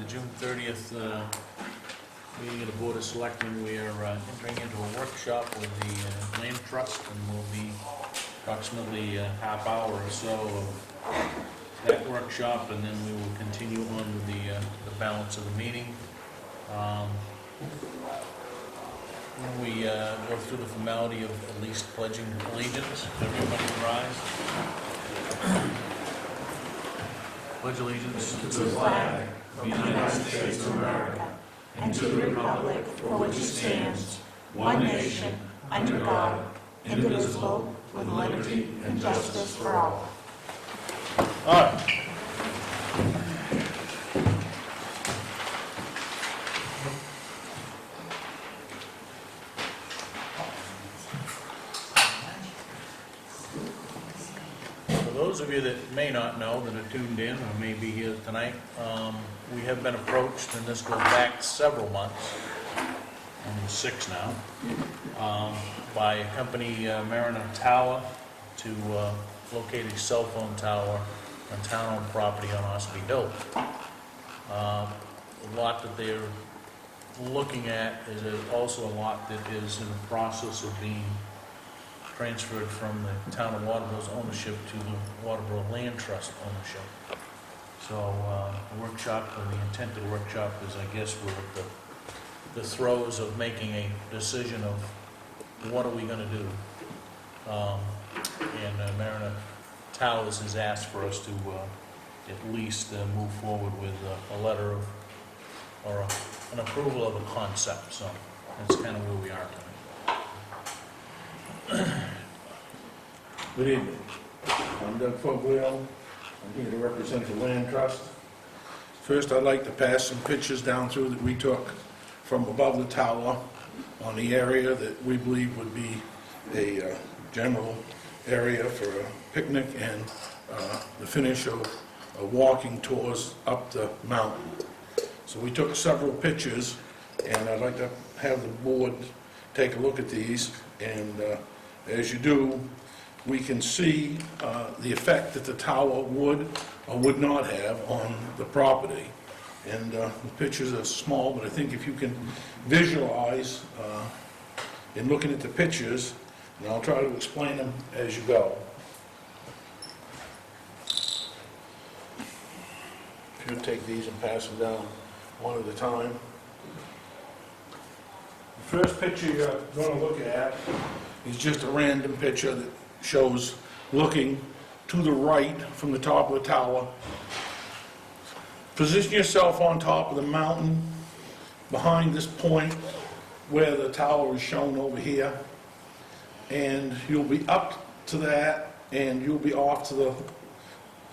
the June 30th meeting of the Board of Selectmen. We are entering into a workshop with the Land Trust, and will be approximately a half hour or so of that workshop, and then we will continue on with the balance of the meeting. We go through the formality of at least pledging allegiance. Everybody rise. Pledge allegiance to the flag of the United States of America and to the republic for which it stands, one nation, under God, indivisible, with liberty and justice for all. All right. For those of you that may not know, that are tuned in or may be here tonight, we have been approached, and this goes back several months, almost 6 now, by a company, Mariner Tower, to locate a cell phone tower on town-owned property on Ospey Hill. The lot that they're looking at is also a lot that is in the process of being transferred from the town of Waterboro's ownership to the Waterboro Land Trust ownership. So the workshop, or the intent of the workshop is, I guess, we're at the throes of making a decision of what are we going to do. And Mariner Towers has asked for us to at least move forward with a letter of, or an approval of a concept. So that's kind of where we are tonight. Good evening. I'm Doug Foglio. I'm here to represent the Land Trust. First, I'd like to pass some pictures down through that we took from above the tower on the area that we believe would be a general area for a picnic and the finish of walking tours up the mountain. So we took several pictures, and I'd like to have the board take a look at these. And as you do, we can see the effect that the tower would or would not have on the property. And the pictures are small, but I think if you can visualize in looking at the pictures, and I'll try to explain them as you go. If you take these and pass them down one at a time. The first picture you're going to look at is just a random picture that shows looking to the right from the top of the tower. Position yourself on top of the mountain behind this point where the tower is shown over here, and you'll be up to that, and you'll be off to the,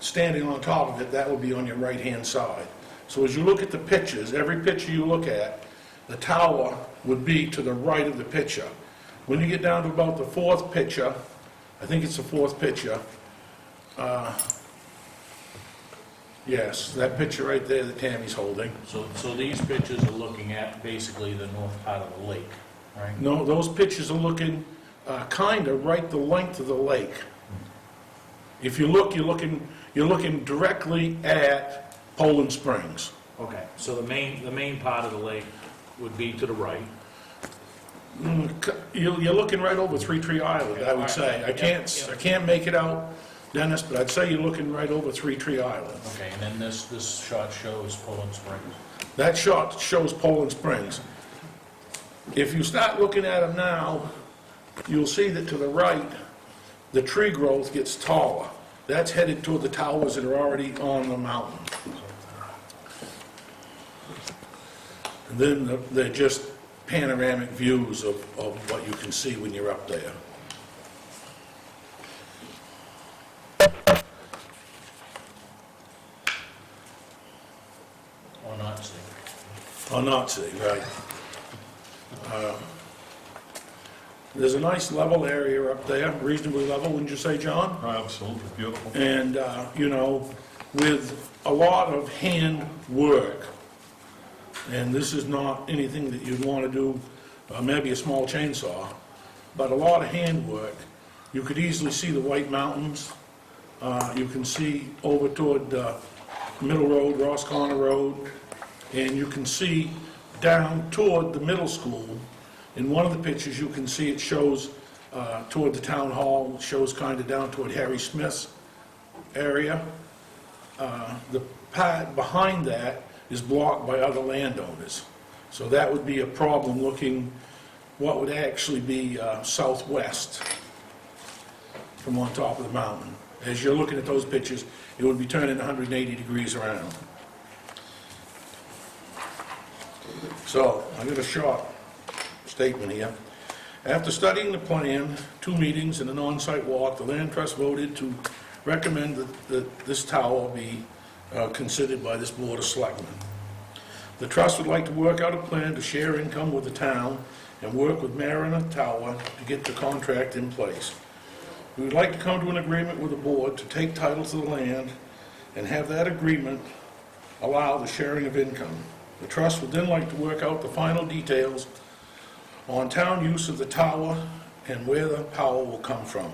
standing on top of it, that will be on your right hand side. So as you look at the pictures, every picture you look at, the tower would be to the right of the picture. When you get down to about the 4th picture, I think it's the 4th picture, yes, that picture right there that Tammy's holding. So these pictures are looking at basically the north part of the lake, right? No, those pictures are looking kind of right the length of the lake. If you look, you're looking directly at Poland Springs. Okay, so the main part of the lake would be to the right. You're looking right over Three Tree Island, I would say. I can't make it out, Dennis, but I'd say you're looking right over Three Tree Island. Okay, and then this shot shows Poland Springs. That shot shows Poland Springs. If you start looking at them now, you'll see that to the right, the tree growth gets taller. That's headed toward the towers that are already on the mountain. And then they're just panoramic views of what you can see when you're up there. Or not see. Or not see, right. There's a nice level area up there, reasonably level, wouldn't you say, John? Absolutely beautiful. And, you know, with a lot of hand work. And this is not anything that you'd want to do, maybe a small chainsaw, but a lot of hand work. You could easily see the White Mountains. You can see over toward Middle Road, Ross Corner Road. and you can see down toward the middle school. In one of the pictures, you can see it shows toward the town hall, it shows kind of down toward Harry Smith's area. The part behind that is blocked by other landowners. So that would be a problem looking what would actually be southwest from on top of the mountain. As you're looking at those pictures, it would be turning 180 degrees around. So, I got a short statement here. After studying the plan, 2 meetings and an on-site walk, the Land Trust voted to recommend that this tower be considered by this Board of Selectmen. The Trust would like to work out a plan to share income with the town and work with Mariner Tower to get the contract in place. We would like to come to an agreement with the board to take title to the land and have that agreement allow the sharing of income. The Trust would then like to work out the final details on town use of the tower and where the power will come from.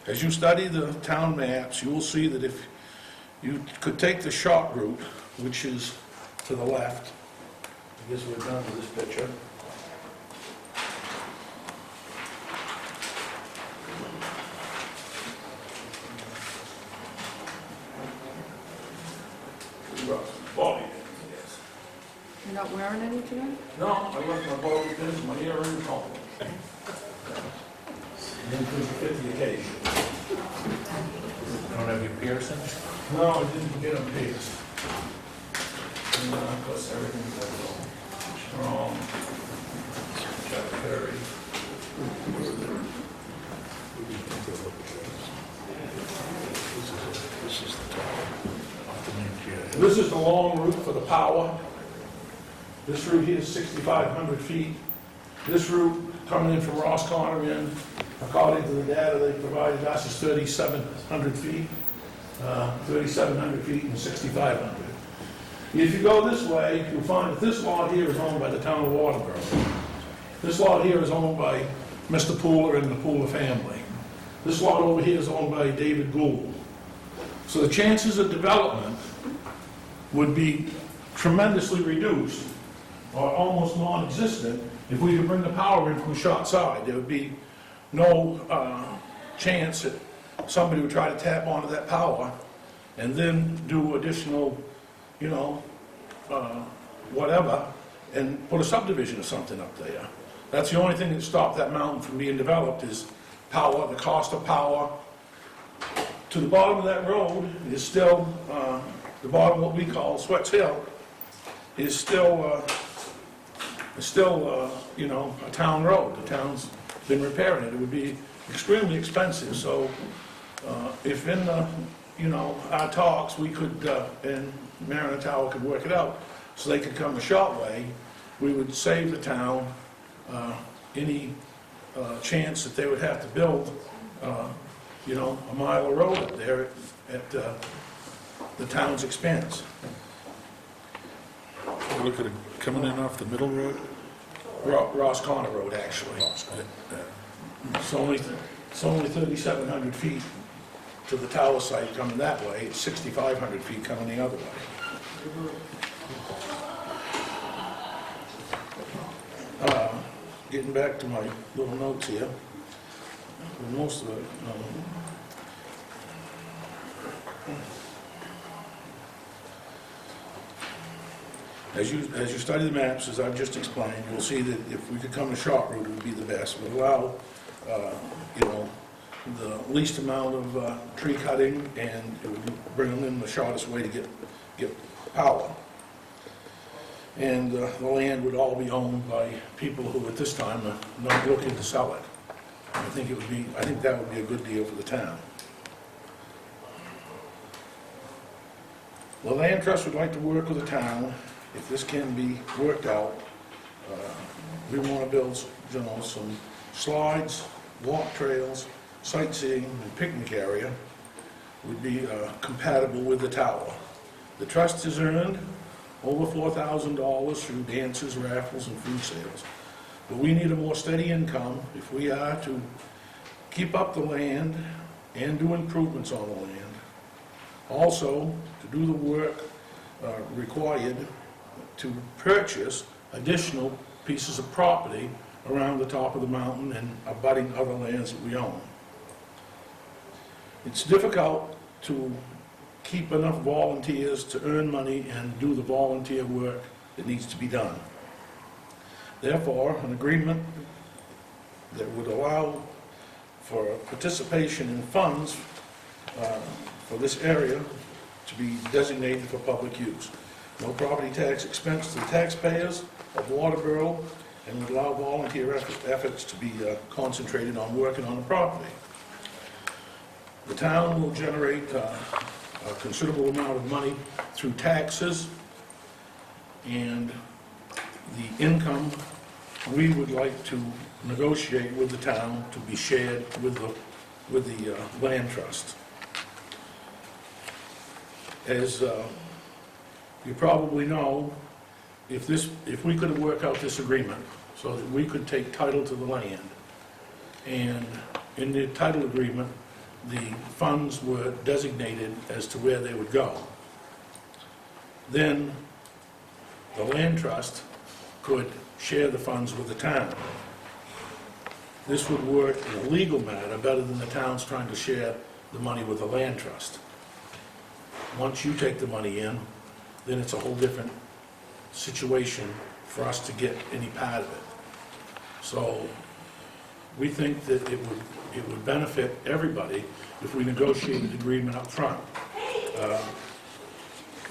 As you study the town maps, you will see that if you could take the short route, which is to the left, I guess we're done with this picture. Body, yes. You're not wearing any today? No, I left my body pins, my earrings, home. And then for the 50 occasion. Don't have your piercings? No, I didn't get them pierced. And of course, everything's a little strong. Chuck Berry. This is the long route for the power. This route here is 6,500 feet. This route coming in from Ross Corner in, according to the data they provided us, is 3,700 feet. 3,700 feet and 6,500. If you go this way, you'll find that this lot here is owned by the town of Waterboro. This lot here is owned by Mr. Pooler and the Pooler family. This lot over here is owned by David Gould. So the chances of development would be tremendously reduced or almost non-existent if we could bring the power in from the short side. There would be no chance that somebody would try to tap onto that power and then do additional, whatever, and put a subdivision or something up there. That's the only thing that stopped that mountain from being developed is power, the cost of power. To the bottom of that road is still, the bottom of what we call Sweats Hill, is still, a town road. The town's been repairing it. It would be extremely expensive, so if in the, our talks, we could, and Mariner Tower could work it out, so they could come the short way, we would save the town any chance that they would have to build, a mile of road up there at the town's expense. Look at it coming in off the middle road? Ross Corner Road, actually. It's only 3,700 feet to the tower site coming that way. It's 6,500 feet coming the other way. Getting back to my little notes here, most of it. As you study the maps, as I've just explained, you'll see that if we could come a short route, it would be the best. It would allow, the least amount of tree cutting, and it would bring them in the shortest way to get power. And the land would all be owned by people who, at this time, are not looking to sell it. I think that would be a good deal for the town. The Land Trust would like to work with the town. If this can be worked out, we want to build, some slides, walk trails, sightseeing, and picnic area would be compatible with the tower. The trust has earned over $4,000 through dances, raffles, and food sales. But we need a more steady income if we are to keep up the land and do improvements on the land. Also, to do the work required to purchase additional pieces of property around the top of the mountain and abutting other lands that we own. It's difficult to keep enough volunteers to earn money and do the volunteer work that needs to be done. Therefore, an agreement that would allow for participation in funds for this area to be designated for public use. No property tax expense to the taxpayers of Waterboro, and would allow volunteer efforts to be concentrated on working on the property. The town will generate a considerable amount of money through taxes, and the income we would like to negotiate with the town to be shared with the land trust. As you probably know, if we could work out this agreement so that we could take title to the land, and in the title agreement, the funds were designated as to where they would go, then the land trust could share the funds with the town. This would work in a legal matter better than the town's trying to share the money with the land trust. Once you take the money in, then it's a whole different situation for us to get any part of it. So we think that it would benefit everybody if we negotiated an agreement up front.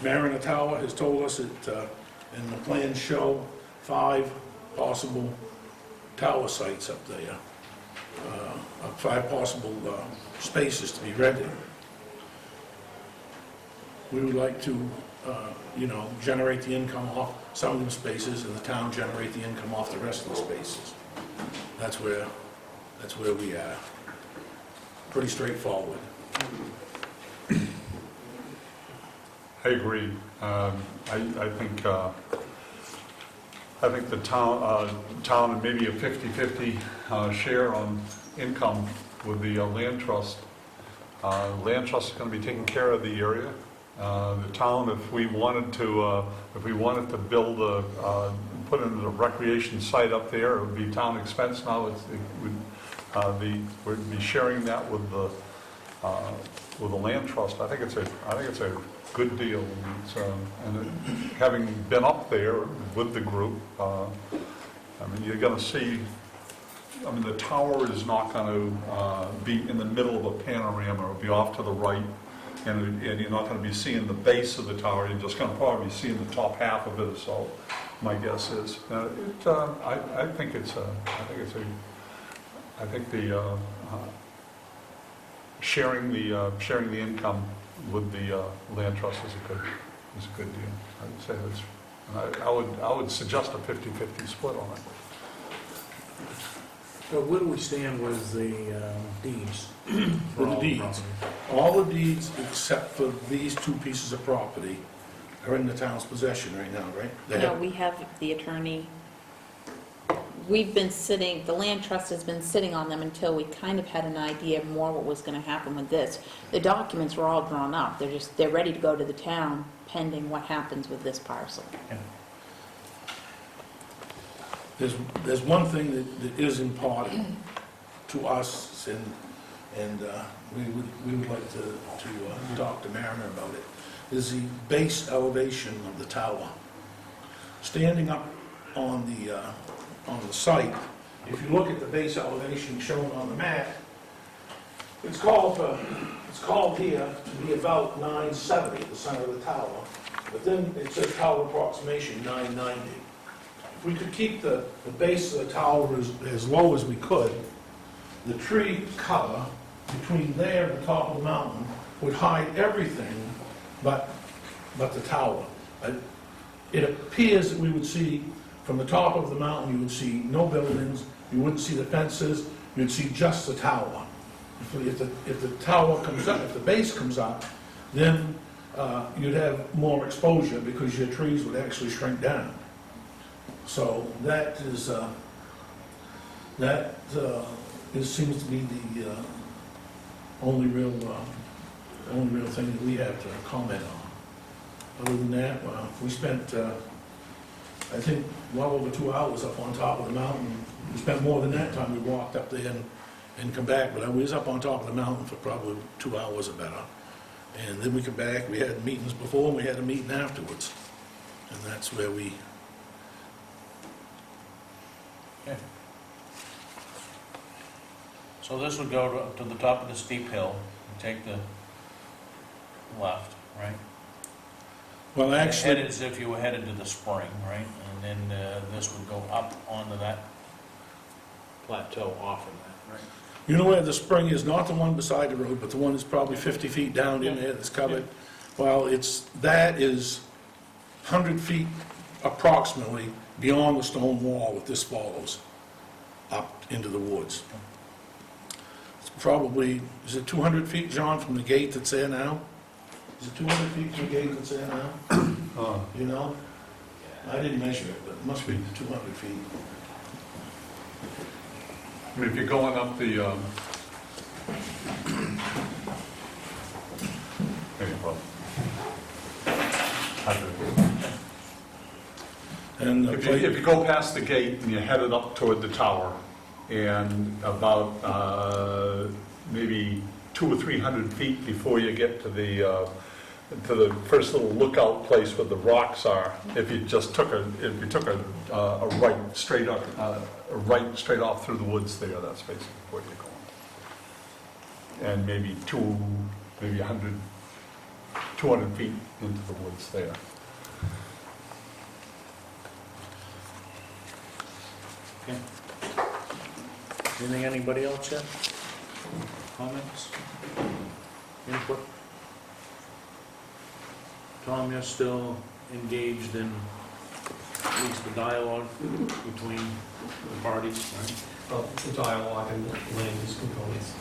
Mariner Tower has told us that in the plans show 5 possible tower sites up there, 5 possible spaces to be rented. We would like to, generate the income off some of the spaces, and the town generate the income off the rest of the spaces. That's where we are. Pretty straightforward. I agree. I think the town and maybe a 50-50 share on income with the land trust. Land trust is going to be taking care of the area. The town, if we wanted to build put in a recreation site up there, it would be town expense now. We'd be sharing that with the land trust. I think it's a good deal. And having been up there with the group, you're going to see. The tower is not going to be in the middle of a panorama. It'll be off to the right, and you're not going to be seeing the base of the tower. You're just going to probably be seeing the top half of it. So, my guess is, I think the sharing the income with the land trust is a good deal. I would say that's. I would suggest a 50-50 split on it. So where do we stand with the deeds? With the deeds. All the deeds except for these 2 pieces of property are in the town's possession right now, right? No, we have the attorney. We've been sitting, the land trust has been sitting on them until we kind of had an idea more what was going to happen with this. The documents were all drawn up. They're ready to go to the town pending what happens with this parcel. Yeah. There's one thing that is important to us, and we would like to talk to Mariner about it, is the base elevation of the tower. Standing up on the site, if you look at the base elevation shown on the map, it's called here to be about 970, the center of the tower, but then it says tower approximation 990. If we could keep the base of the tower as low as we could, the tree cover between there and the top of the mountain would hide everything but the tower. It appears that we would see, from the top of the mountain, you would see no buildings, you wouldn't see the fences, you'd see just the tower. If the tower comes up, if the base comes up, then you'd have more exposure because your trees would actually shrink down. So that seems to be the only real thing that we have to comment on. Other than that, we spent I think, well over 2 hours up on top of the mountain. We spent more than that time, we walked up there and come back, but I was up on top of the mountain for probably 2 hours or better. And then we come back, we had meetings before, and we had a meeting afterwards. And that's where we, Okay. So this would go to the top of the steep hill, and take the left, right? well, Head actually, as if you were headed to the spring, right? And then this would go up onto that plateau off of that, right? you know where the spring is, not the one beside the road, but the one that's probably 50 feet down in there that's covered? Well, that is 100 feet approximately beyond the stone wall that this follows, up into the woods. It's probably, is it 200 feet, John, from the gate that's there now? Is it 200 feet from the gate that's there now? You know? I didn't measure it, but it must be 200 feet. I mean, if you're going up the, maybe about 100. And the If place- you go past the gate and you're headed up toward the tower, and about maybe 200 or 300 feet before you get to the first little lookout place where the rocks are, if you took a right straight up, a right straight off through the woods there, that's basically where you're going. And maybe 100, 200 feet into the woods there. Okay. Anything anybody else have? Comments? Input? Tom, you're still engaged in at least the dialogue between the parties, right? Well, the dialogue and land use components.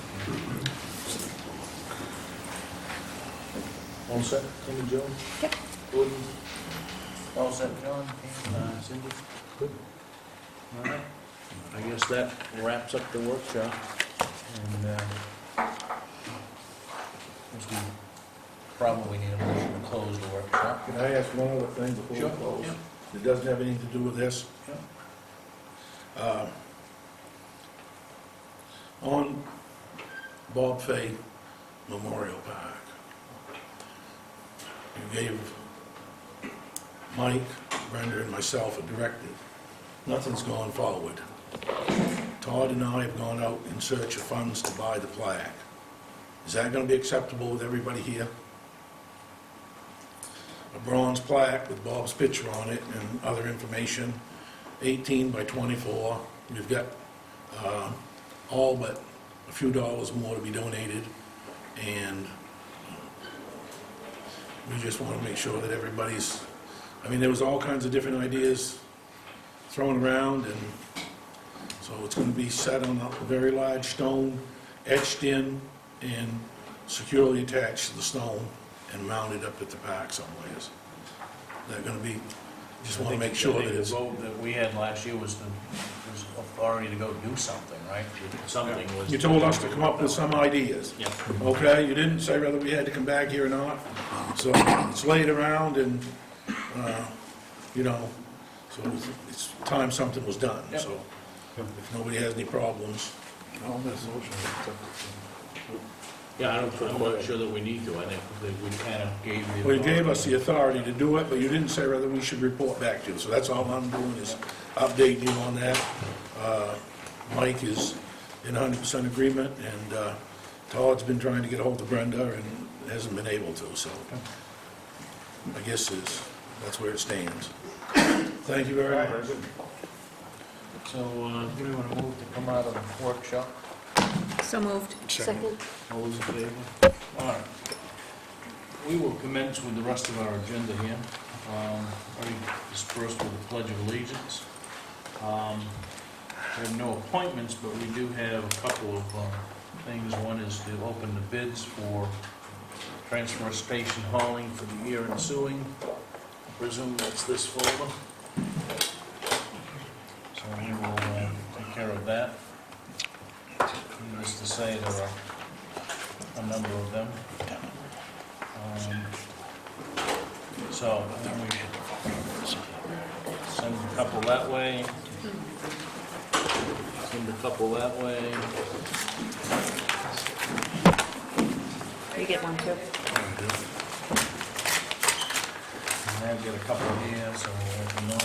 All set, Tim and Joe? Yep. Gordon? All set, John? Cindy? Good. All right. I guess that wraps up the workshop. And, guess we probably need a motion to close the workshop. Can I ask one other thing before Sure, we close? yeah. It doesn't have anything to do with this. On Bob Fay Memorial Park, you gave Mike, Brenda, and myself a directive. Nothing's gone forward. Todd and I have gone out in search of funds to buy the plaque. Is that going to be acceptable with everybody here? A bronze plaque with Bob's picture on it and other information, 18 by 24. We've got all but a few dollars more to be donated, and we just want to make sure that everybody's, I mean, there was all kinds of different ideas thrown around, and so it's going to be set on a very large stone, etched in and securely attached to the stone and mounted up at the park somewheres. They're going to be, just want to make sure that it's, The vote that we had last year was authority to go do something, right? Something was. you told us to come up with some ideas. Yeah. Okay, you didn't say whether we had to come back here or not, so it's laid around and, you know, so it's time something was done, Yep. so if nobody has any problems. I'll make a motion. Yeah, I'm quite sure that we need to. I think that we kind of gave the. Well, you gave us the authority to do it, but you didn't say whether we should report back to you, so that's all I'm doing is updating you on that. Mike is in 100% agreement, and Todd's been trying to get ahold of Brenda and hasn't been able to, so I guess that's where it stands. Thank you very much. So, do we want to move to come out of the workshop? So moved. Second. All those in favor? All right. We will commence with the rest of our agenda here. Already dispersed with the Pledge of Allegiance. We have no appointments, but we do have a couple of things. One is to open the bids for transfer station hauling for the year ensuing. I presume that's this folder. So we will take care of that. Needless to say, there are a number of them. So then we should send couple that way. Send a couple that way. You get one too. And I've got a couple here, so I know.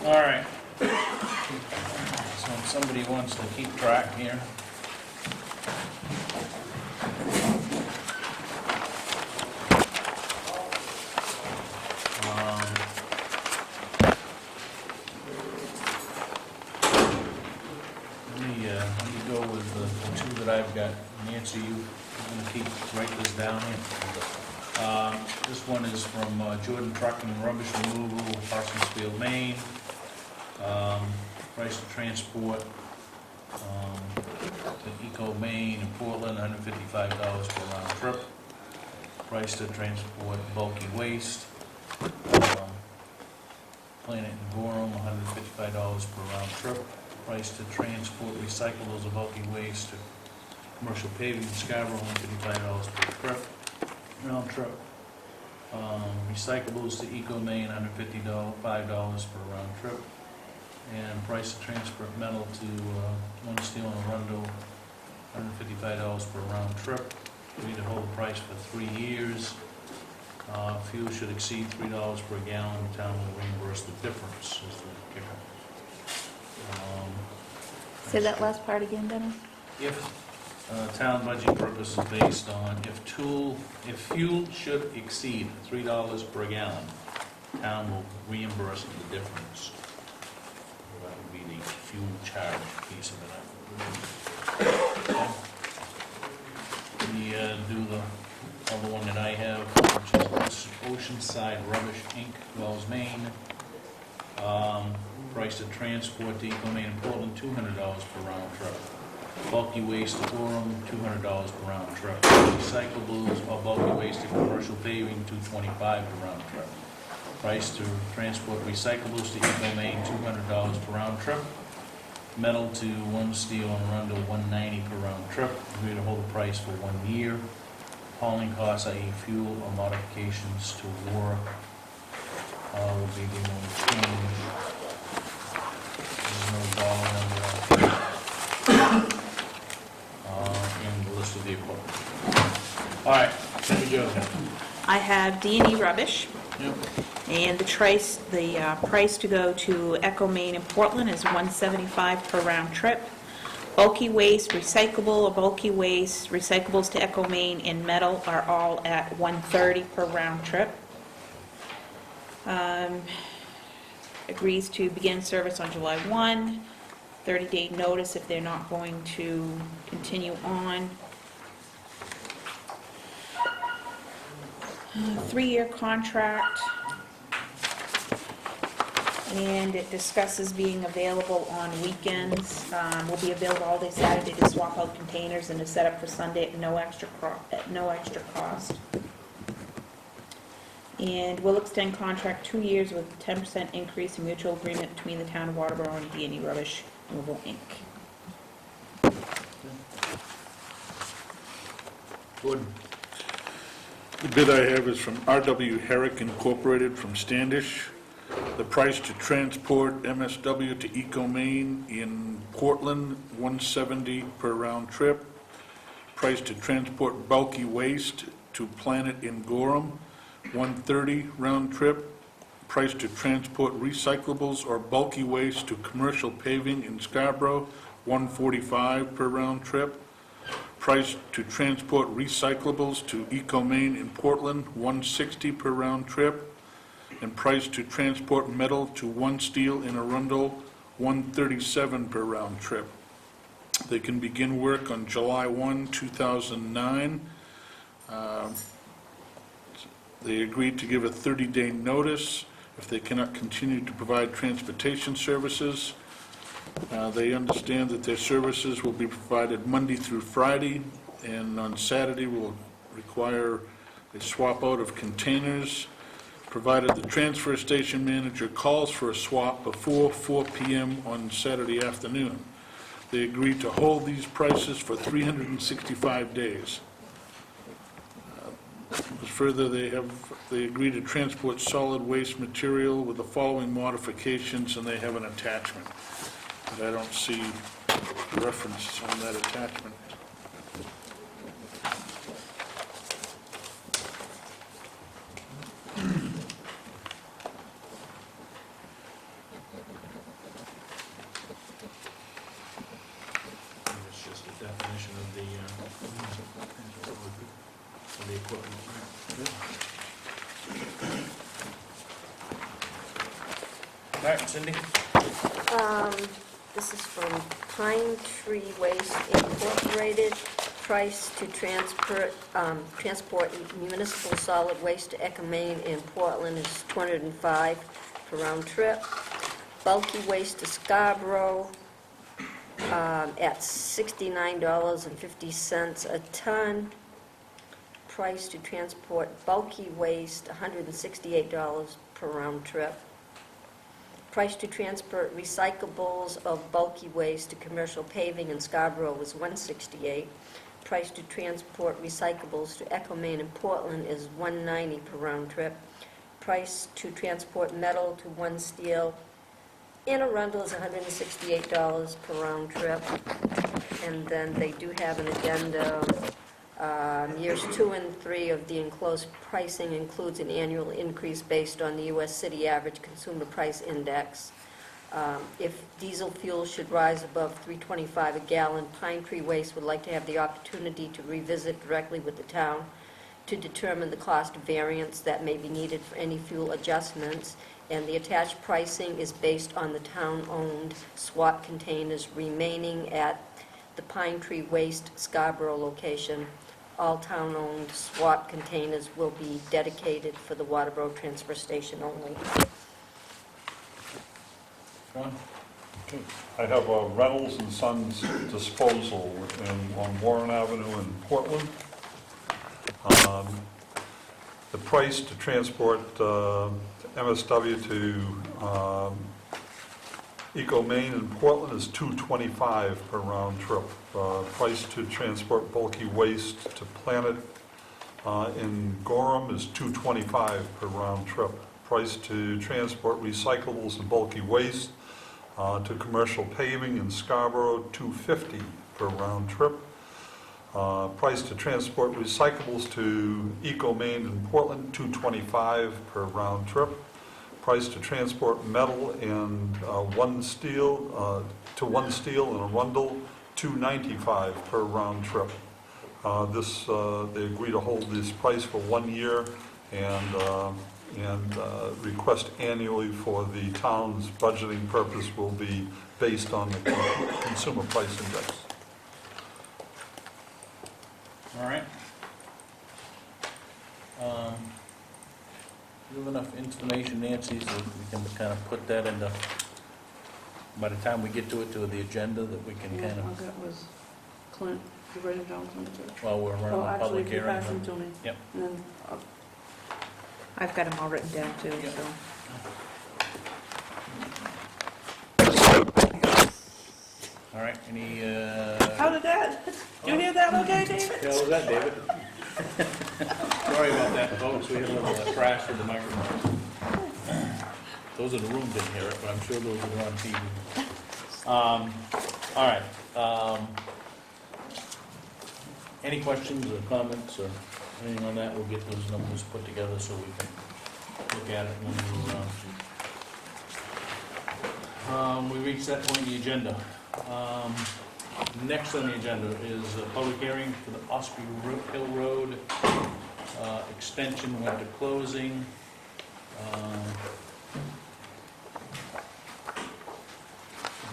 All right. So if somebody wants to keep track here. Let me go with the two that I've got. Nancy, I'm going to write this down here. This one is from Jordan Trucking and Rubbish Removal, Parsonsfield, Maine. Price to transport to Eco Maine and Portland, $155 per round trip. Price to transport bulky waste, Planet and Gorham, $155 per round trip. Price to transport recyclables of bulky waste to commercial paving in Scarborough, $155 per trip, round trip. Recyclables to Eco Maine, $155 per round trip. And price to transport metal to One Steel and Arundel, $155 per round trip. We need to hold the price for 3 years. Fuel should exceed $3 per gallon. The town will reimburse the difference. Is the kicker. Say that last part again, Dennis. If town budget purpose is based on if fuel should exceed $3 per gallon, town will reimburse the difference. That would be the fuel charge piece of it. We do the other one that I have, which is Oceanside Rubbish Inc., Wells, Maine. Price to transport to Eco Maine and Portland, $200 per round trip. Bulky waste to Gorham, $200 per round trip. Recyclables or bulky waste to commercial paving, $225 per round trip. Price to transport recyclables to Eco Maine, $200 per round trip. Metal to One Steel and Arundel, $190 per round trip. Agree to hold the price for 1 year. Hauling costs, i.e. fuel or modifications to work, will be the only change. There's no dollar number in the list of the equipment. All right, there we go. I have D&E Rubbish, Yep. and the price to go to Eco Maine and Portland is $175 per round trip. Bulky waste, recyclable or bulky waste, recyclables to Eco Maine and metal are all at $130 per round trip. Agrees to begin service on July 1, 30-day notice if they're not going to continue on. 3-year contract, and it discusses being available on weekends. Will be available all day Saturday to swap out containers and to set up for Sunday at no extra cost. And will extend contract 2 years with 10% increase in mutual agreement between the town of Waterboro and D&E Rubbish Removal, Inc. Gordon. The bid I have is from R.W. Herrick Incorporated from Standish. The price to transport MSW to Eco Maine in Portland, $170 per round trip. Price to transport bulky waste to Planet in Gorham, $130 round trip. Price to transport recyclables or bulky waste to commercial paving in Scarborough, $145 per round trip. Price to transport recyclables to Eco Maine in Portland, $160 per round trip. And price to transport metal to One Steel in Arundel, $137 per round trip. They can begin work on July 1, 2009. They agreed to give a 30-day notice if they cannot continue to provide transportation services. They understand that their services will be provided Monday through Friday, and on Saturday will require a swap out of containers, provided the transfer station manager calls for a swap before 4 p.m. on Saturday afternoon. They agreed to hold these prices for 365 days. Further, they agreed to transport solid waste material with the following modifications, and they have an attachment. But I don't see reference on that attachment. It's just a definition of the equipment. All right, Cindy? This is from Pine Tree Waste Incorporated. Price to transport municipal solid waste to Maine in Portland is $205 per round trip. Bulky waste to Scarborough at $69.50 a ton. Price to transport bulky waste, $168 per round trip. Price to transport recyclables of bulky waste to commercial paving in Scarborough was $168. Price to transport recyclables to Maine in Portland is $190 per round trip. Price to transport metal to One Steel in Arundel is $168 per round trip. And then they do have an addendum. Years 2 and 3 of the enclosed pricing includes an annual increase based on the U.S. City Average Consumer Price Index. If diesel fuel should rise above $3.25 a gallon, Pine Tree Waste would like to have the opportunity to revisit directly with the town to determine the cost variance that may be needed for any fuel adjustments. And the attached pricing is based on the town-owned SWAT containers remaining at the Pine Tree Waste Scarborough location. All town-owned SWAT containers will be dedicated for the Waterboro transfer station only. John? I have a Reynolds and Sons disposal on Warren Avenue in Portland. The price to transport MSW to Maine in Portland is $225 per round trip. Price to transport bulky waste to Planet in Gorham is $225 per round trip. Price to transport recyclables and bulky waste to commercial paving in Scarborough, $250 per round trip. Price to transport recyclables to Maine in Portland, $225 per round trip. Price to transport metal and One Steel to One Steel in Arundel, $295 per round trip. They agree to hold this price for 1 year and request annually for the town's budgeting purpose will be based on the consumer price index. All right. You have enough information, Nancy, so we can kind of put that into, by the time we get to it, to the agenda, that we can kind of, That was Clint, you ready to John Clint too? while we're Oh, running the actually, public if you hearing. pass them to me. Yep. And then, I've got them all written down too, Yeah. so. All right, any, how did that, did you hear that okay, David? yeah, what was that, David? Sorry about that, folks, we had a little crash with the microphone. Those in the room didn't hear it, but I'm sure those that are on TV. All right, any questions or comments or anything on that? We'll get those numbers put together so we can look at it when we reach that point in the agenda. Next on the agenda is a public hearing for the Osprey Hill Road extension went to closing.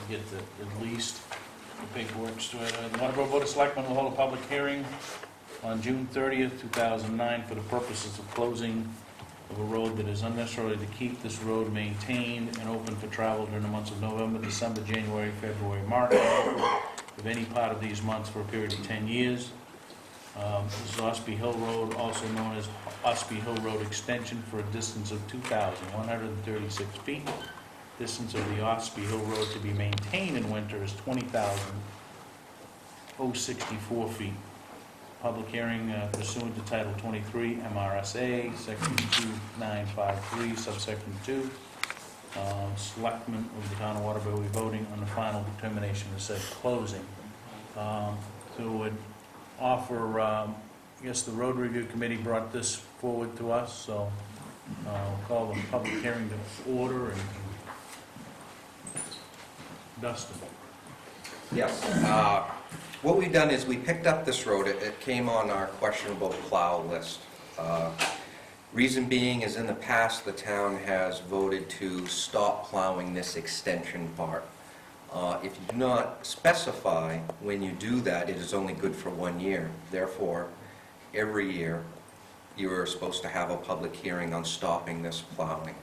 Get the least the paperwork's to it. The Waterboro Board of Selectmen will hold a public hearing on June 30th, 2009 for the purposes of closing of a road that is unnecessary to keep this road maintained and open for travel during the months of November, December, January, February, March, of any part of these months for a period of 10 years. This is Ospey Hill Road, also known as Ospey Hill Road Extension, for a distance of 2,136 feet. Distance of the Ospey Hill Road to be maintained in winter is 20,064 feet. Public hearing pursuant to Title 23 MRSA, Section 2953, subsection 2. Selectmen of the town of Waterboro will be voting on the final determination of said closing. So would offer, I guess the road review committee brought this forward to us, so we'll call the public hearing to order, and Dustin. Yes. What we've done is we picked up this road. It came on our questionable plow list. Reason being is in the past, the town has voted to stop plowing this extension part. If you do not specify when you do that, it is only good for 1 year. Therefore, every year, you are supposed to have a public hearing on stopping this plowing.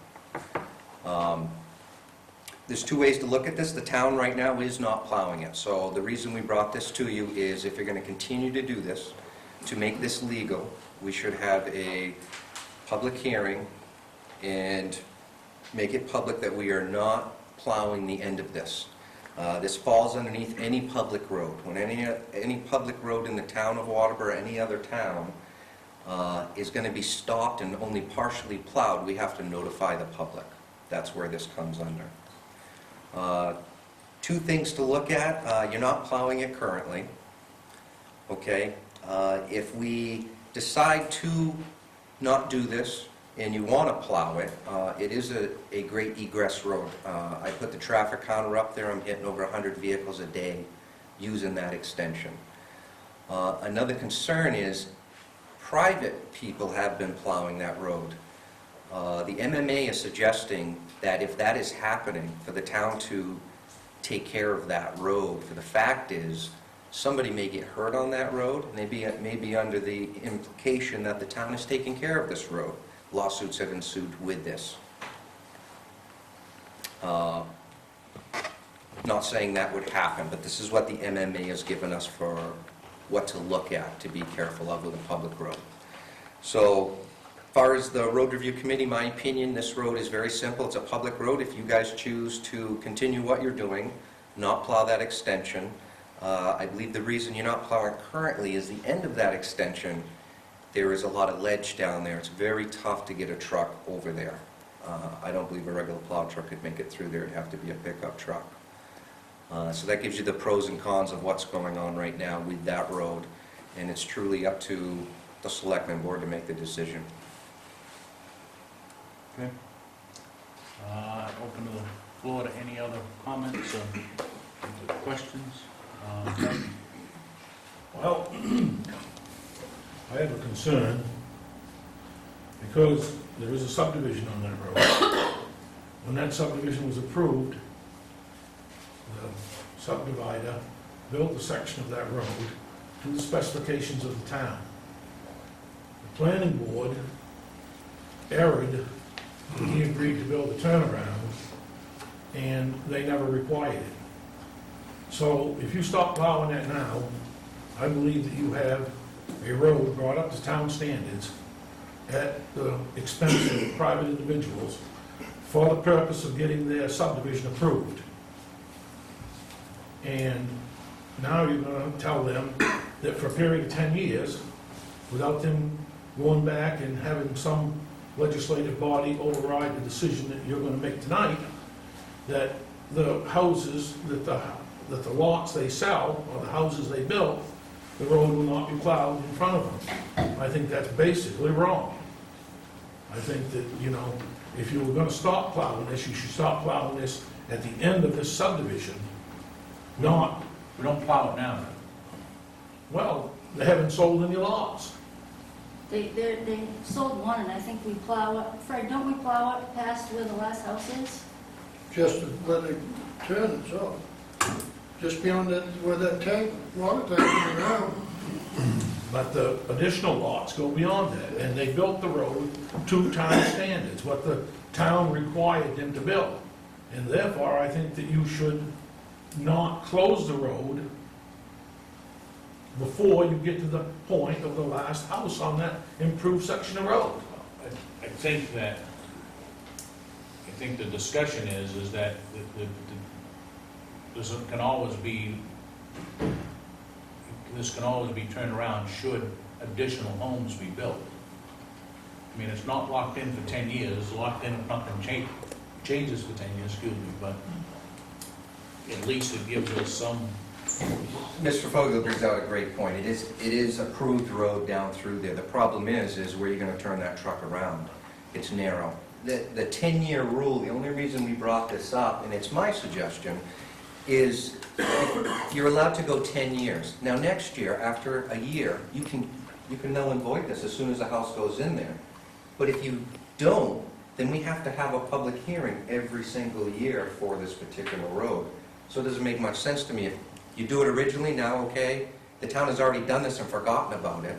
There's two ways to look at this. The town right now is not plowing it. So the reason we brought this to you is if you're going to continue to do this, to make this legal, we should have a public hearing and make it public that we are not plowing the end of this. This falls underneath any public road. When any public road in the town of Waterboro or any other town is going to be stopped and only partially plowed, we have to notify the public. That's where this comes under. Two things to look at. You're not plowing it currently. Okay? If we decide to not do this and you want to plow it, it is a great egress road. I put the traffic counter up there. I'm hitting over 100 vehicles a day using that extension. Another concern is private people have been plowing that road. The MMA is suggesting that if that is happening, for the town to take care of that road. For the fact is, somebody may get hurt on that road, and they may be under the implication that the town is taking care of this road. Lawsuits have ensued with this. Not saying that would happen, but this is what the MMA has given us for what to look at, to be careful of with a public road. So, as far as the road review committee, my opinion, this road is very simple. It's a public road. If you guys choose to continue what you're doing, not plow that extension, I believe the reason you're not plowing currently is the end of that extension. There is a lot of ledge down there. It's very tough to get a truck over there. I don't believe a regular plow truck could make it through there. It'd have to be a pickup truck. So that gives you the pros and cons of what's going on right now with that road, and it's truly up to the Selectmen Board to make the decision. Okay. Open to the floor to any other comments or questions? Well, I have a concern because there is a subdivision on that road. When that subdivision was approved, the subdivider built a section of that road to the specifications of the town. The planning board erred when he agreed to build a turnaround, and they never required it. So if you stop plowing that now, I believe that you have a road brought up to town standards at the expense of private individuals for the purpose of getting their subdivision approved. And now you're going to tell them that for a period of 10 years, without them going back and having some legislative body override the decision that you're going to make tonight, that the houses, that the lots they sell, or the houses they build, the road will not be plowed in front of them. I think that's basically wrong. I think that, you know, if you were going to stop plowing this, you should stop plowing this at the end of this subdivision, not, We don't plow it now. well, they haven't sold any lots. They sold one, and I think we plow it, Fred, don't we plow it past where the last house is? Just to let it turn, so. just beyond that, where that tank, water tank is now. But the additional lots go beyond that, and they built the road to town standards, what the town required them to build. And therefore, I think that you should not close the road before you get to the point of the last house on that improved section of road. I think the discussion is that this can always be turned around should additional homes be built. I mean, it's not locked in for 10 years, it's locked in if nothing changes for 10 years, excuse me, but at least it gives us some. Mr. Fogel brings out a great point. It is approved road down through there. The problem is where you're gonna turn that truck around. It's narrow. The 10-year rule, the only reason we brought this up, and it's my suggestion, is you're allowed to go 10 years. Now, next year, after a year, you can null and void this as soon as the house goes in there. But if you don't, then we have to have a public hearing every single year for this particular road. So it doesn't make much sense to me. If you do it originally, now, okay, the town has already done this and forgotten about it.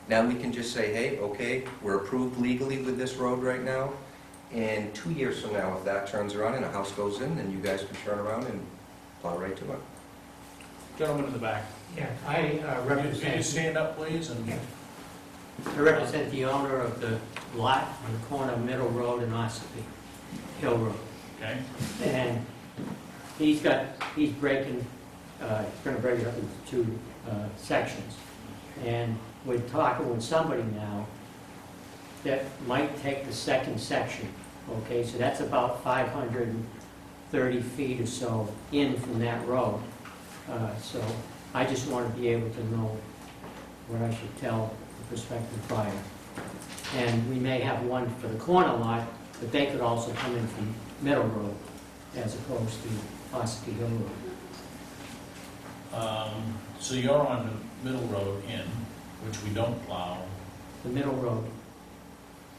Now we can just say, hey, okay, we're approved legally with this road right now, and 2 years from now, if that turns around and a house goes in, then you guys can turn around and plow right to it. Gentleman in the back. Yeah, I Can you represent, stand up, please? And I represent the owner of the lot on the corner of Middle Road and Ossipee Hill Road. okay. And he's breaking, he's gonna break it up into two sections. And we're talking with somebody now that might take the second section, okay? So that's about 530 feet or so in from that road. So I just want to be able to know what I should tell the prospective buyer. And we may have one for the corner lot, but they could also come in from Middle Road as opposed to Ossipee Hill Road. So you're on the Middle Road in, which we don't plow. The Middle Road.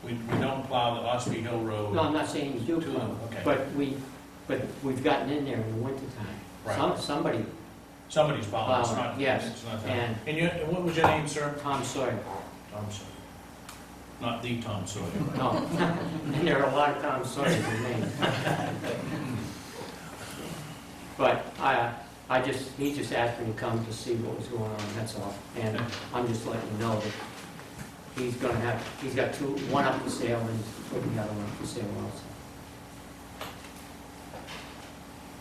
We don't plow the Ospey Hill Road. No, I'm not saying you do To- plow, okay. but we've gotten in there in the wintertime. Right. Somebody, Somebody's plowing, it's Plowing, not, yes. it's not that. And- And what was your name, sir? Tom Sawyer. Tom Sawyer. Not the Tom Sawyer. No, and there are a lot of Tom Sawyers in Maine. But he just asked me to come to see what was going on, that's all. And I'm just letting you know that he's got one up for sale and he's putting the other one up for sale also.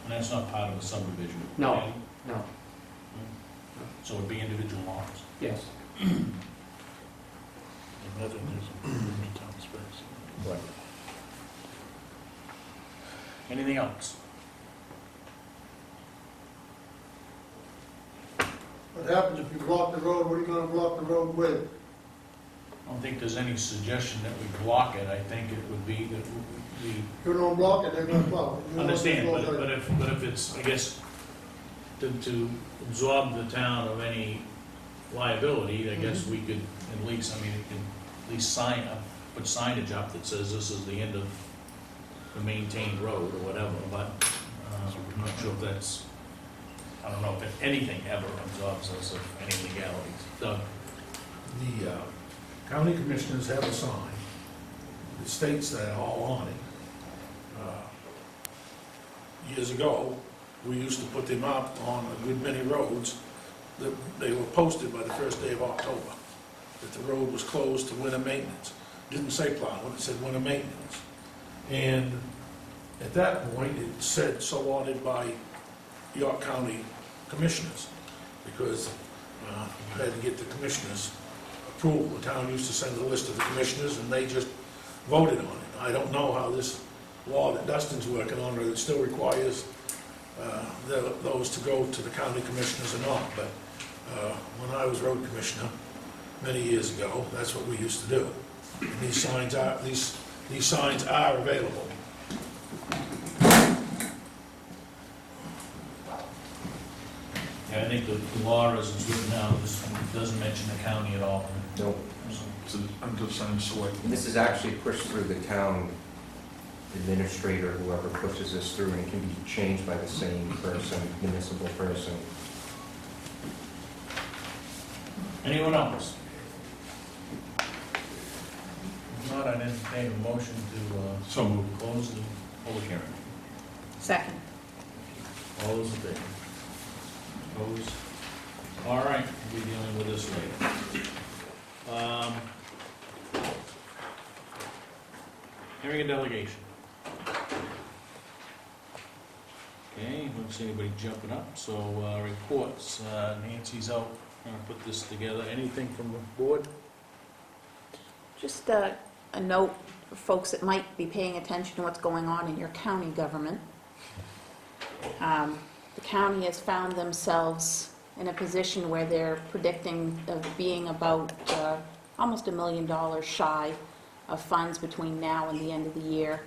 And that's not part of the subdivision? No. okay? No, So it'd be individual lots? yes. Imagine there's a town space. Right. Anything else? What happens if you block the road, what are you gonna block the road with? I don't think there's any suggestion that we block it. I think it would be that we If you don't block it, they're gonna plow it. You don't understand, block but it. if it's, I guess, to absorb the town of any liability, I guess we could at least, I mean, it can at least put signage up that says this is the end of the maintained road or whatever, but I'm not sure if that's, I don't know if anything ever absorbs us of any legalities. Doug? The county commissioners have a sign that states that all on it. Years ago, we used to put them up on a good many roads, that they were posted by the first day of October, that the road was closed to winter maintenance. Didn't say plowing, it said winter maintenance. And at that point, it said so ordered by York County commissioners, because you had to get the commissioners' approval. The town used to send a list of the commissioners, and they just voted on it. I don't know how this law that Dustin's working on, whether it still requires those to go to the county commissioners or not, but when I was road commissioner many years ago, that's what we used to do. And these signs are available. Yeah, I think the law as it's written now, this doesn't mention the county at all. Nope. It's an undersigned select. This is actually pushed through the town administrator, whoever pushes this through, and it can be changed by the same person, municipal person. Anyone else? If not, I'd entertain a motion to So moved. close the public hearing. Second. All those in favor? Opposed? All right, we'll be dealing with this later. Hearing a delegation. Okay, don't see anybody jumping up, so reports. Nancy's out, trying to put this together. Anything from the board? Just a note for folks that might be paying attention to what's going on in your county government. The county has found themselves in a position where they're predicting of being about almost $1 million shy of funds between now and the end of the year.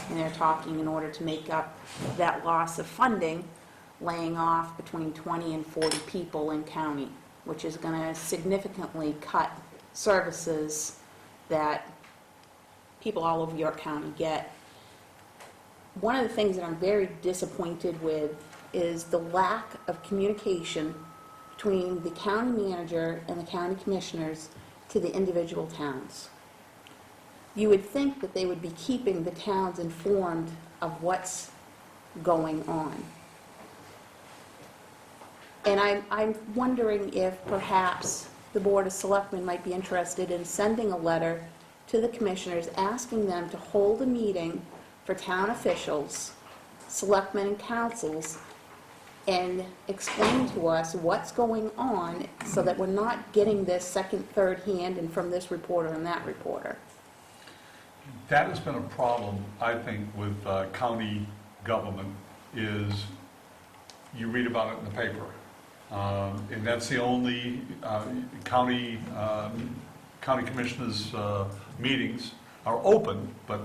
And they're talking, in order to make up that loss of funding, laying off between 20 and 40 people in county, which is going to significantly cut services that people all over York County get. One of the things that I'm very disappointed with is the lack of communication between the county manager and the county commissioners to the individual towns. You would think that they would be keeping the towns informed of what's going on. And I'm wondering if perhaps the Board of Selectmen might be interested in sending a letter to the commissioners asking them to hold a meeting for town officials, selectmen and councils, and explain to us what's going on so that we're not getting this second, third hand and from this reporter and that reporter. That has been a problem, I think, with county government, is you read about it in the paper. And that's the only county commissioners' meetings are open, but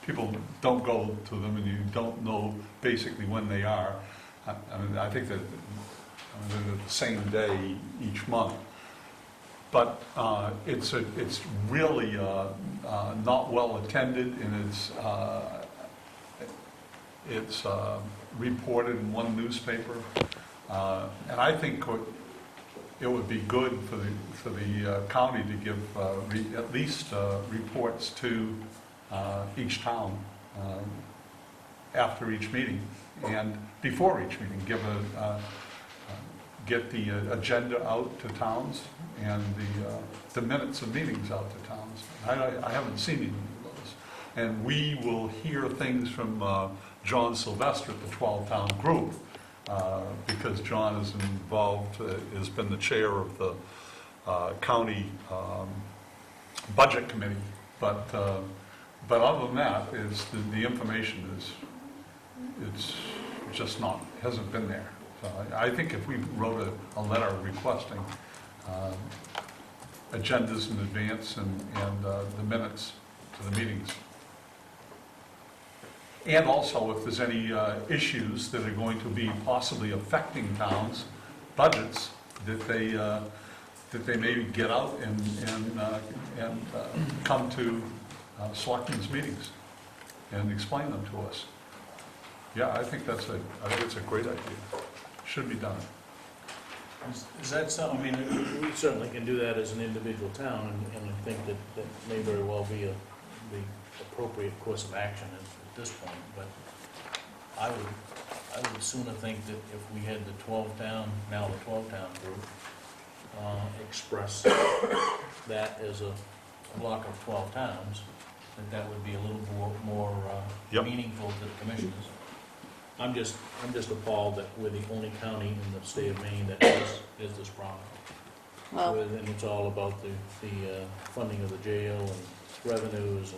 people don't go to them, and you don't know basically when they are. I mean, I think that they're the same day each month. But it's really not well attended, and it's reported in one newspaper. And I think it would be good for the county to give at least reports to each town after each meeting and before each meeting. Get the agenda out to towns and the minutes of meetings out to towns. I haven't seen any of those. And we will hear things from John Sylvester at the 12-town group, because John is involved, has been the chair of the county budget committee. But other than that, the information it's just not, hasn't been there. So I think if we wrote a letter requesting agendas in advance and the minutes to the meetings, and also if there's any issues that are going to be possibly affecting towns' budgets, that they maybe get out and come to selectmen's meetings and explain them to us. Yeah, I think it's a great idea. Should be done. Is that something, I mean, we certainly can do that as an individual town, and I think that may very well be the appropriate course of action at this point, but I would sooner think that if we had the 12-town group, express that as a block of 12 towns, that would be a little more Yep. meaningful to the commissioners. I'm just appalled that we're the only county in the state of Maine that has this problem. Well, And it's all about the funding of the jail and revenues,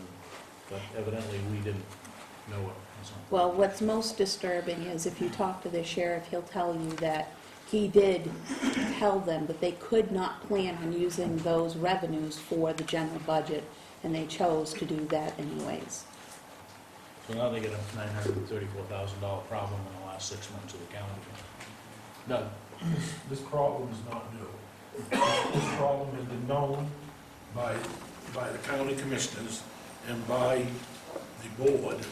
but evidently we didn't know it. So, well, what's most disturbing is if you talk to the sheriff, he'll tell you that he did tell them that they could not plan on using those revenues for the general budget, and they chose to do that anyways. So now they get a $934,000 problem in the last 6 months of the calendar year. Doug? This problem is not new. This problem has been known by the county commissioners and by the board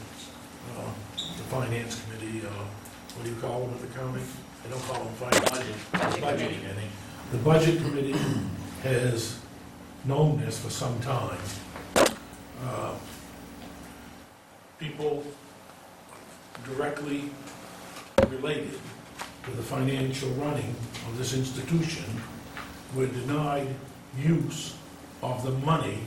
the finance committee, what do you call them at the county? They don't call them finance. Budget committee. The budget committee has known this for some time. People directly related to the financial running of this institution were denied use of the money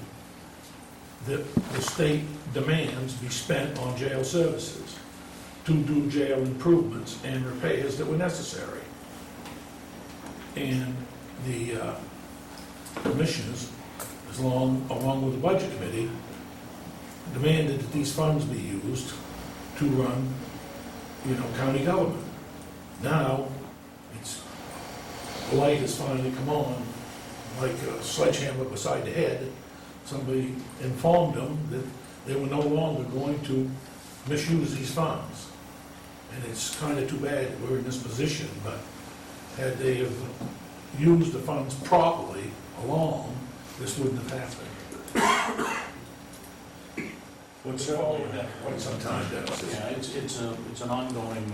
that the state demands be spent on jail services to do jail improvements and repairs that were necessary. And the commissioners, along with the budget committee, demanded that these funds be used to run, county government. Now, the light has finally come on, like a sledgehammer beside the head. Somebody informed them that they were no longer going to misuse these funds. And it's kind of too bad that we're in this position, but had they have used the funds properly along, this wouldn't have happened. What's following that quite some time, Dennis? Yeah, it's an ongoing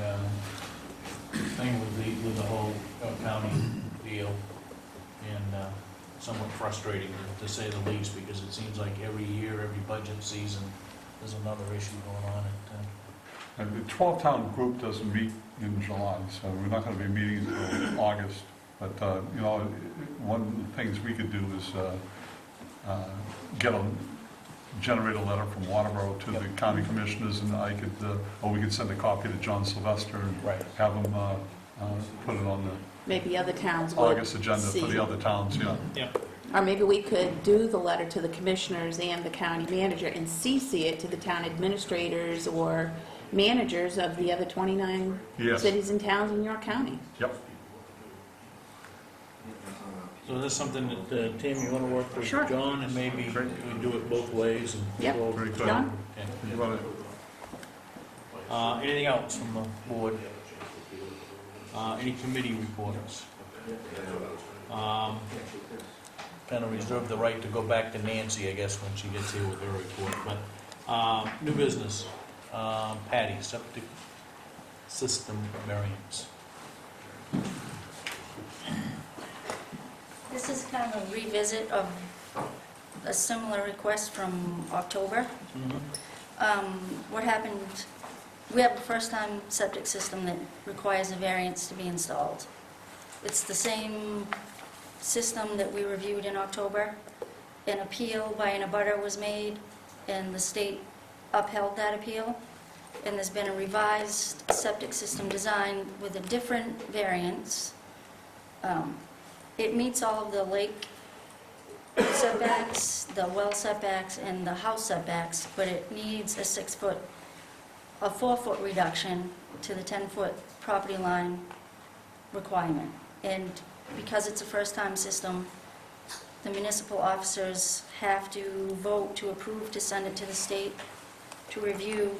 thing with the whole county deal, and somewhat frustrating to say the least, because it seems like every year, every budget season, there's another issue going on. And the 12-town group doesn't meet in July, so we're not going to be meeting until August. But, one of the things we could do is generate a letter from Waterboro to the county commissioners, and we could send a copy to John Sylvester and have him put it on the Maybe other towns would August agenda for see. the other towns, yeah. Or maybe we could do the letter to the commissioners and the county manager and CC it to the town administrators or managers of the other 29 Yes. cities and towns in York County. Yep. So is this something that, Tim, you want to work with Sure. John, and maybe we do it both ways? And Yep. go- Very good. John? Okay. You want to Anything else from the board? Any committee reports? Kind of reserve the right to go back to Nancy, I guess, when she gets here with her report. But new business, Patty, septic system variance. This is kind of a revisit of a similar request from October. What happened, we have a first-time septic system that requires a variance to be installed. It's the same system that we reviewed in October. An appeal by an abutter was made, and the state upheld that appeal. And there's been a revised septic system design with a different variance. It meets all of the lake setbacks, the well setbacks, and the house setbacks, but it needs a 4-foot reduction to the 10-foot property line requirement. And because it's a first-time system, the municipal officers have to vote to approve to send it to the state to review.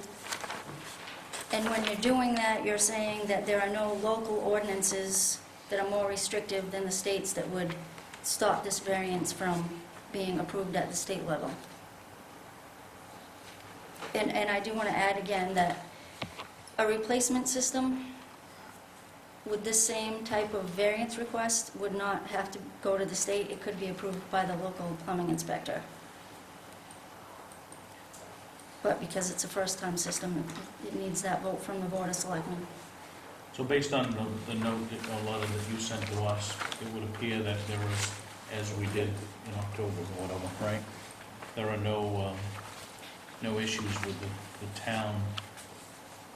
And when you're doing that, you're saying that there are no local ordinances that are more restrictive than the state's that would stop this variance from being approved at the state level. And I do want to add again that a replacement system with this same type of variance request would not have to go to the state. It could be approved by the local plumbing inspector. But because it's a first-time system, it needs that vote from the Board of Selectmen. So based on the note, a letter that you sent to us, it would appear that there is, as we did in October or whatever, right? There are no issues with the town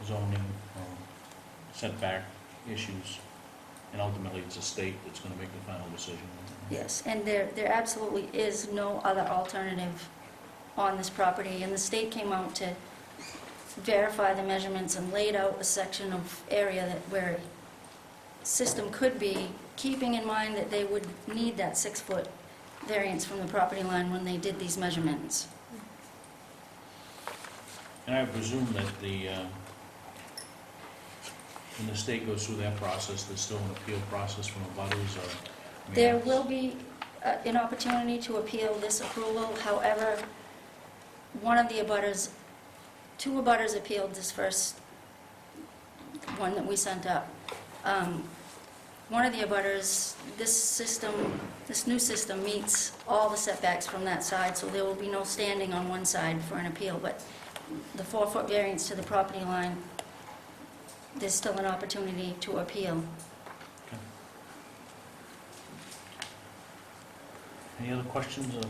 zoning setback issues, and ultimately it's the state that's going to make the final decision. Yes, and there absolutely is no other alternative on this property, and the state came out to verify the measurements and laid out a section of area where system could be, keeping in mind that they would need that 6-foot variance from the property line when they did these measurements. And I presume that when the state goes through that process, there's still an appeal process from the abutters, or? There will be an opportunity to appeal this approval. However, one of the abutters two abutters appealed this first one that we sent up. One of the abutters, this new system meets all the setbacks from that side, so there will be no standing on one side for an appeal, but the 4-foot variance to the property line, there's still an opportunity to appeal. Any other questions, or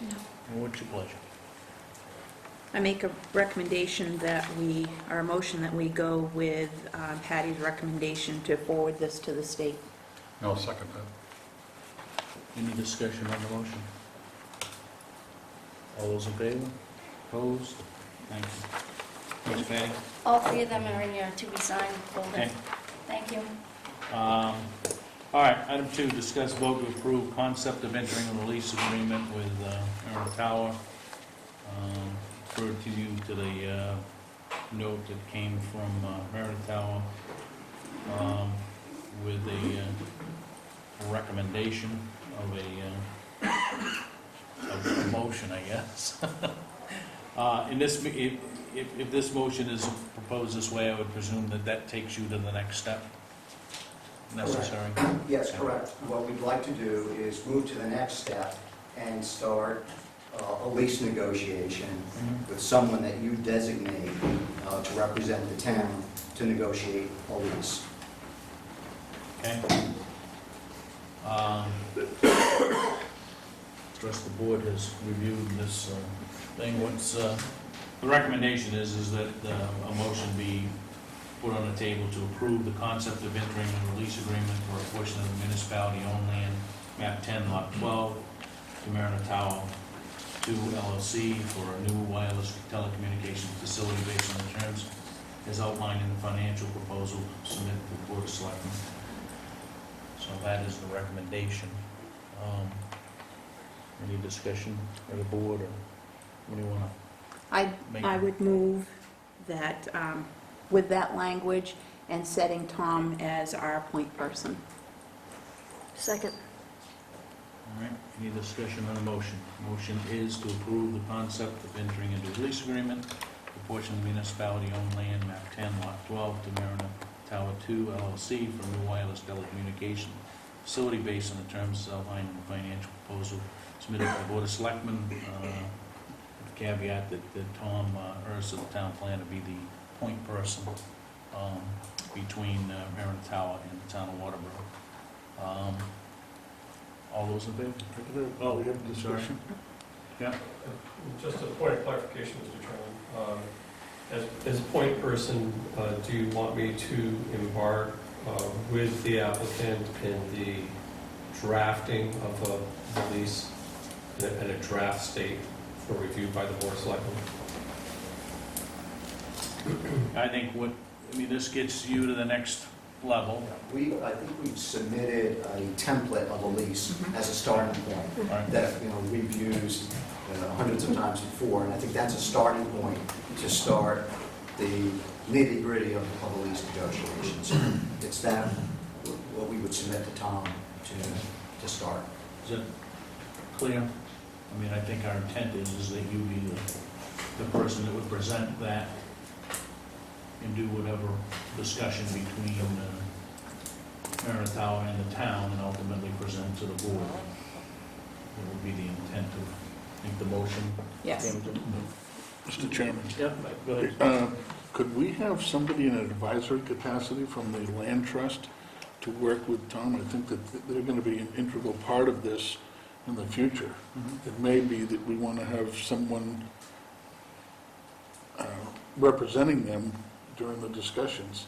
No. what's your pleasure? I make a recommendation that we, or a motion that we go with Patty's recommendation to forward this to the state. I'll second that. Any discussion on the motion? All those in favor? Opposed? Thank you. Thanks, Patty. All three of them are in your to-be-signed folder. Okay. Thank you. All right, item 2, discuss vote to approve concept of entering a release agreement with Marin Tower. Referred to you to the note that came from Marin Tower with a recommendation of a motion, I guess. In this, if this motion is proposed this way, I would presume that that takes you to the next step necessary. Yes, correct. What we'd like to do is move to the next step and start a lease negotiation with someone that you designate to represent the town to negotiate a lease. Okay. The rest of the board has reviewed this thing. What's, the recommendation is that a motion be put on the table to approve the concept of entering a release agreement for a portion of the municipality-owned land, map 10, lot 12, to Mariner Tower 2 LLC for a new wireless telecommunications facility based on the terms as outlined in the financial proposal submitted to the Board of Selectmen. So that is the recommendation. Any discussion of the board, or what do you want to? I would move that, with that language and setting Tom as our point person. Second. All right, any discussion on the motion? Motion is to approve the concept of entering into a lease agreement for portion of municipality-owned land, map 10, lot 12, to Mariner Tower 2 LLC for new wireless telecommunication facility based on the terms outlined in the financial proposal submitted by the Board of Selectmen, with the caveat that Tom Ursa, the town planner, be the point person between Mariner Tower and the town of Waterboro. All those in favor? Oh, we have discussion? Yeah. Just a point of clarification, Mr. Chairman. As point person, do you want me to embark with the applicant in the drafting of a release at a draft state for review by the Board of Selectmen? I think this gets you to the next level. I think we've submitted a template of a lease as a starting point Right. that, we've used hundreds of times before, and I think that's a starting point to start the nitty-gritty of a lease negotiations. It's that, what we would submit to Tom to start. Is that clear? I mean, I think our intent is that you be the person that would present that and do whatever discussion between Mariner Tower and the town, and ultimately present to the board. That would be the intent of, I think, the motion. Yes. Mr. Chairman, Yep, go ahead. could we have somebody in an advisory capacity from the land trust to work with Tom? I think that they're going to be an integral part of this in the future. It may be that we want to have someone representing them during the discussions.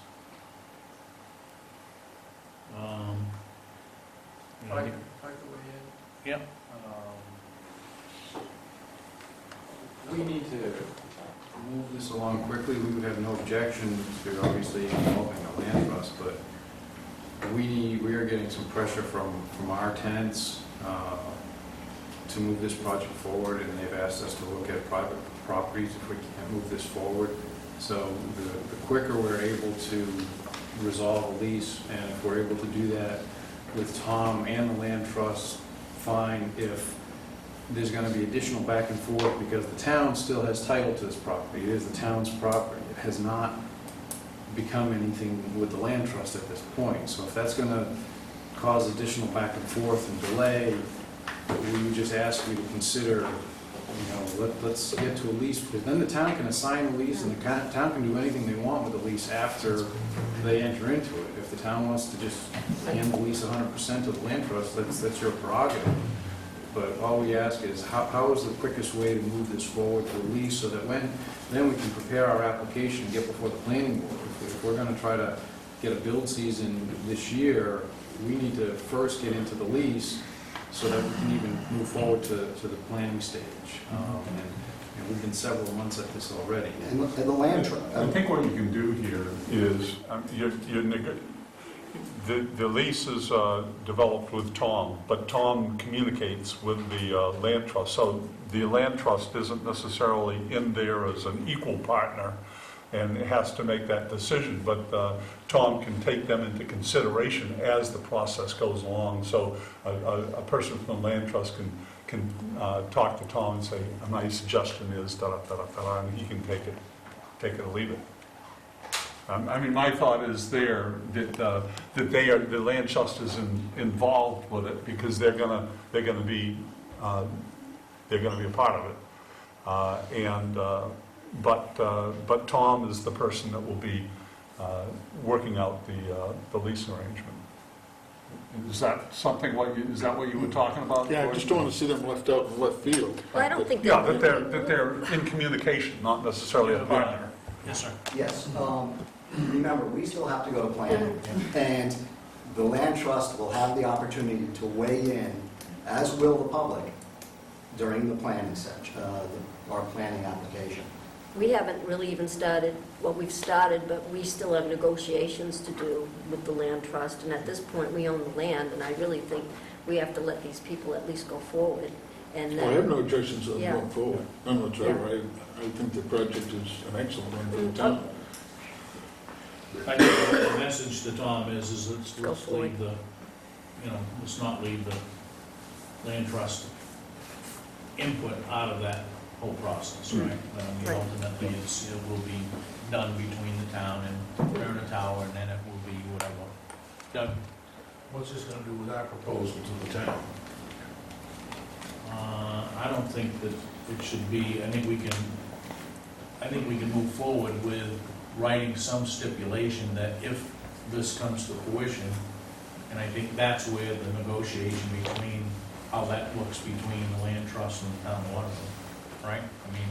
You know, Yep. We need to move this along quickly. We would have no objection to obviously involving the land trust, but we are getting some pressure from our tenants to move this project forward, and they've asked us to look at private properties if we can't move this forward. So the quicker we're able to resolve a lease, and if we're able to do that with Tom and the land trust, fine. If there's gonna be additional back and forth because the town still has title to this property. It is the town's property. It has not become anything with the land trust at this point. So if that's gonna cause additional back and forth and delay, we would just ask you to consider, let's get to a lease, because then the town can assign a lease, and the town can do anything they want with the lease after they enter into it. If the town wants to just hand the lease 100% to the land trust, that's your prerogative. But all we ask is, how is the quickest way to move this forward to a lease, so that then we can prepare our application and get before the planning board. If we're gonna try to get a build season this year, we need to first get into the lease, so that we can even move forward to the planning stage. And we've been several months at this already. And the land trust. I think what you can do here is, the lease is developed with Tom, but Tom communicates with the land trust. So the land trust isn't necessarily in there as an equal partner, and it has to make that decision. But Tom can take them into consideration as the process goes along. So a person from the land trust can talk to Tom and say, my suggestion is da-da-da-da-da, and he can take it or leave it. I mean, my thought is there that the land trust is involved with it because they're gonna be a part of it, but Tom is the person that will be working out the lease arrangement. Is that something is that what you were talking about? Yeah, I just don't want to see them left out in left field. Well, I don't think Yeah, that they're in communication, not necessarily a partner. Yes, sir. Yes, remember, we still have to go to planning, and the land trust will have the opportunity to weigh in, as will the public, during the planning section, our planning application. we haven't really even started, well, we've started, but we still have negotiations to do with the land trust, and at this point, we own the land, and I really think we have to let these people at least go forward, and Well, I have then... no objections to them Yeah. going forward. None whatsoever. I think the project is an excellent one for the town. I think the message to Tom is let's Go for leave the, let's not leave the land trust input out of that whole process, right? Right. Ultimately, it will be done between the town and Mariner Tower, and then it will be whatever. Doug? What's this gonna do with our proposal to the town? I don't think that it should be, I think we can move forward with writing some stipulation that if this comes to fruition, and I think that's where the negotiation between, how that looks between the land trust and the town of Waterboro, right? I mean,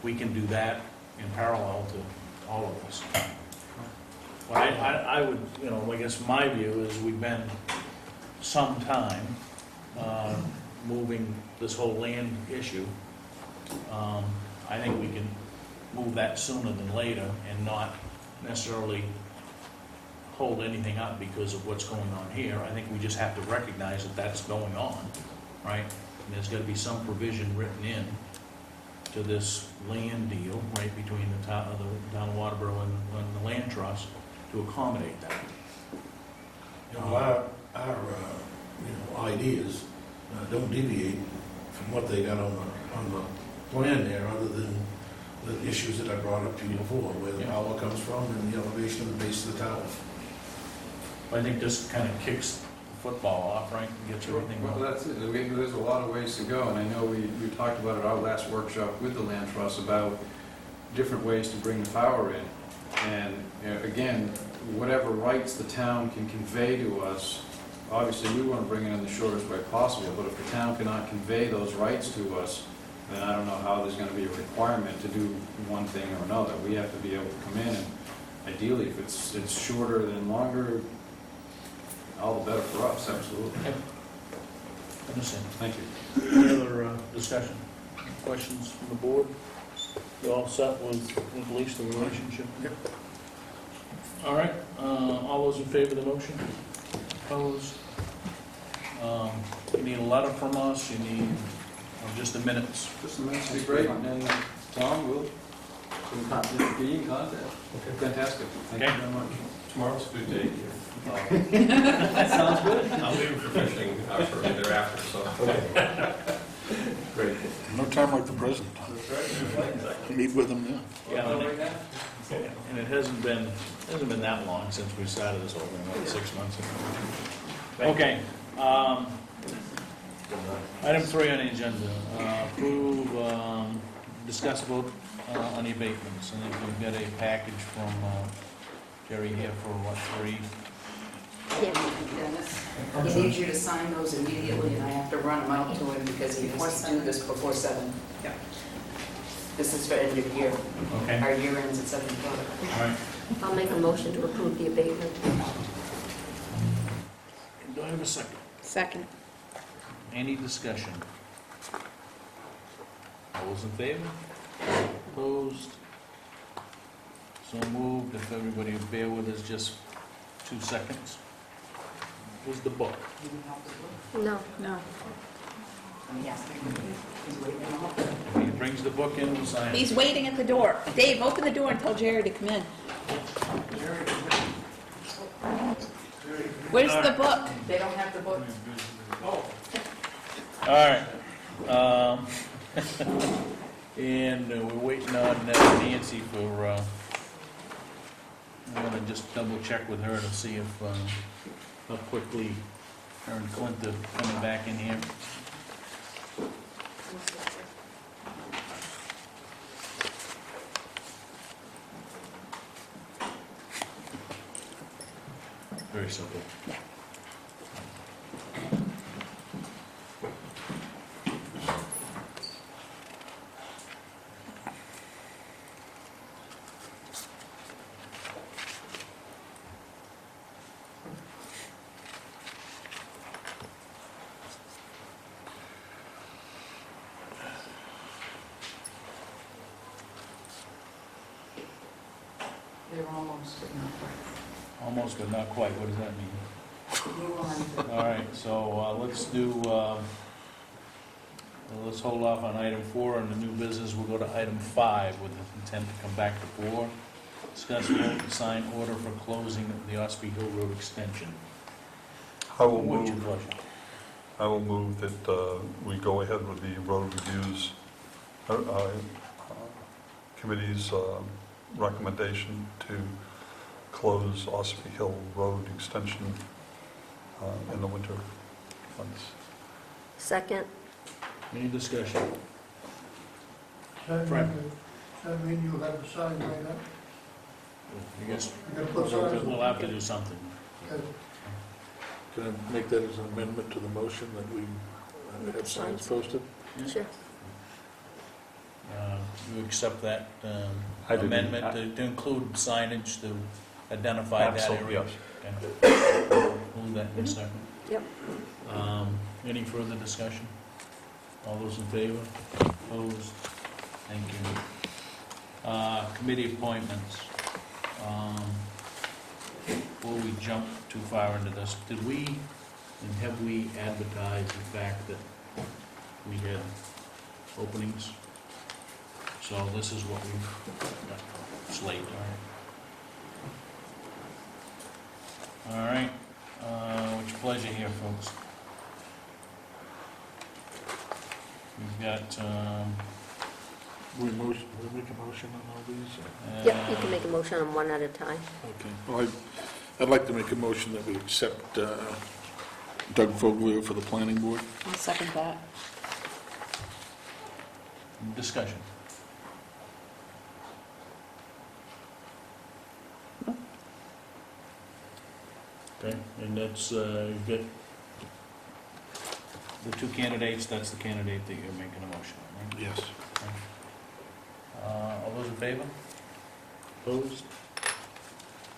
we can do that in parallel to all of this. Well, I would, I guess my view is we've been some time moving this whole land issue. I think we can move that sooner than later and not necessarily hold anything up because of what's going on here. I think we just have to recognize that that's going on, right? And there's got to be some provision written in to this land deal, right, between the town of Waterboro and the land trust to accommodate that. Our ideas don't deviate from what they got on the plan there, other than the issues that I brought up to you before, where the power comes from and the elevation of the base of the tower. I think this kind of kicks the football off, right, and gets everything Well, going. that's it. There's a lot of ways to go, and I know we talked about it at our last workshop with the land trust about different ways to bring the power in. And again, whatever rights the town can convey to us, obviously we want to bring it in the shortest way possible, but if the town cannot convey those rights to us, then I don't know how there's going to be a requirement to do one thing or another. We have to be able to come in, and ideally, if it's shorter than longer, all the better for us, absolutely. Understand. Thank you. Any other discussion, questions from the board? You all set with at least the relationship? Yep. All right, all those in favor of the motion? Opposed? You need a letter from us, you need just the minutes. Just a minute would be great, and then Tom will be in contact. Okay, fantastic. Thank you Okay. very much. Tomorrow's food day. That sounds good. I'll leave for fishing shortly thereafter, so. Great. No time like the present. Meet with them now. Yeah, and it hasn't been that long since we started this whole thing, like 6 months ago. Okay, item 3 on the agenda, approve, discuss vote on the abatements. And if we've got a package from Jerry here for what, 3? Dennis, he needs you to sign those immediately, and I have to run them out to him because he has to do this before 7. Yeah. This is for end of year. Okay, Our year ends at 7 o'clock. all right. I'll make a motion to approve the abatement. Do I have a second? Second. Any discussion? All those in favor? Opposed? So moved. If everybody would bear with us just 2 seconds. Where's the book? No. No. Yes, he's waiting in the hall. If he brings the book in, we'll sign it. He's waiting at the door. Dave, open the door and tell Jerry to come in. Where's the book? They don't have the book. All right. And we're waiting on Nancy for, I'm gonna just double check with her to see if, how quickly her and Clint are coming back in here. Very simple. They're almost, but not quite. Almost, but not quite. What does that mean? Move on. All right, so let's do, let's hold off on item 4 on the new business. We'll go to item 5 with the intent to come back to 4. Discuss vote and sign order for closing of the Ospey Hill Road extension. I will What's your move, pleasure? I will move that we go ahead with the road reviews committee's recommendation to close Ospey Hill Road extension in the winter months. Second. Any discussion? Does Frank. that mean you have to sign right now? I guess You gotta put signs. we'll have to do something. Okay. Can I make that as an amendment to the motion that we have signs posted? Sure. You accept that I didn't- amendment to include signage to identify that Absolutely, area? yes. Okay. Move that in a second. Yep. Any further discussion? All those in favor? Opposed? Thank you. Committee appointments. Before we jump too far into this, did we, and have we advertised the fact that we had openings? So this is what we've got slate, all right? What's your pleasure here, folks? We've got, We make a motion on all these? Yep, you can make a motion on one at a time. Okay. Well, I'd like to make a motion that we accept Doug Foglio for the planning board. I'll second that. discussion. Okay, and that's, you've got the 2 candidates, that's the candidate that you're making a motion on, right? Yes. All those in favor? Opposed?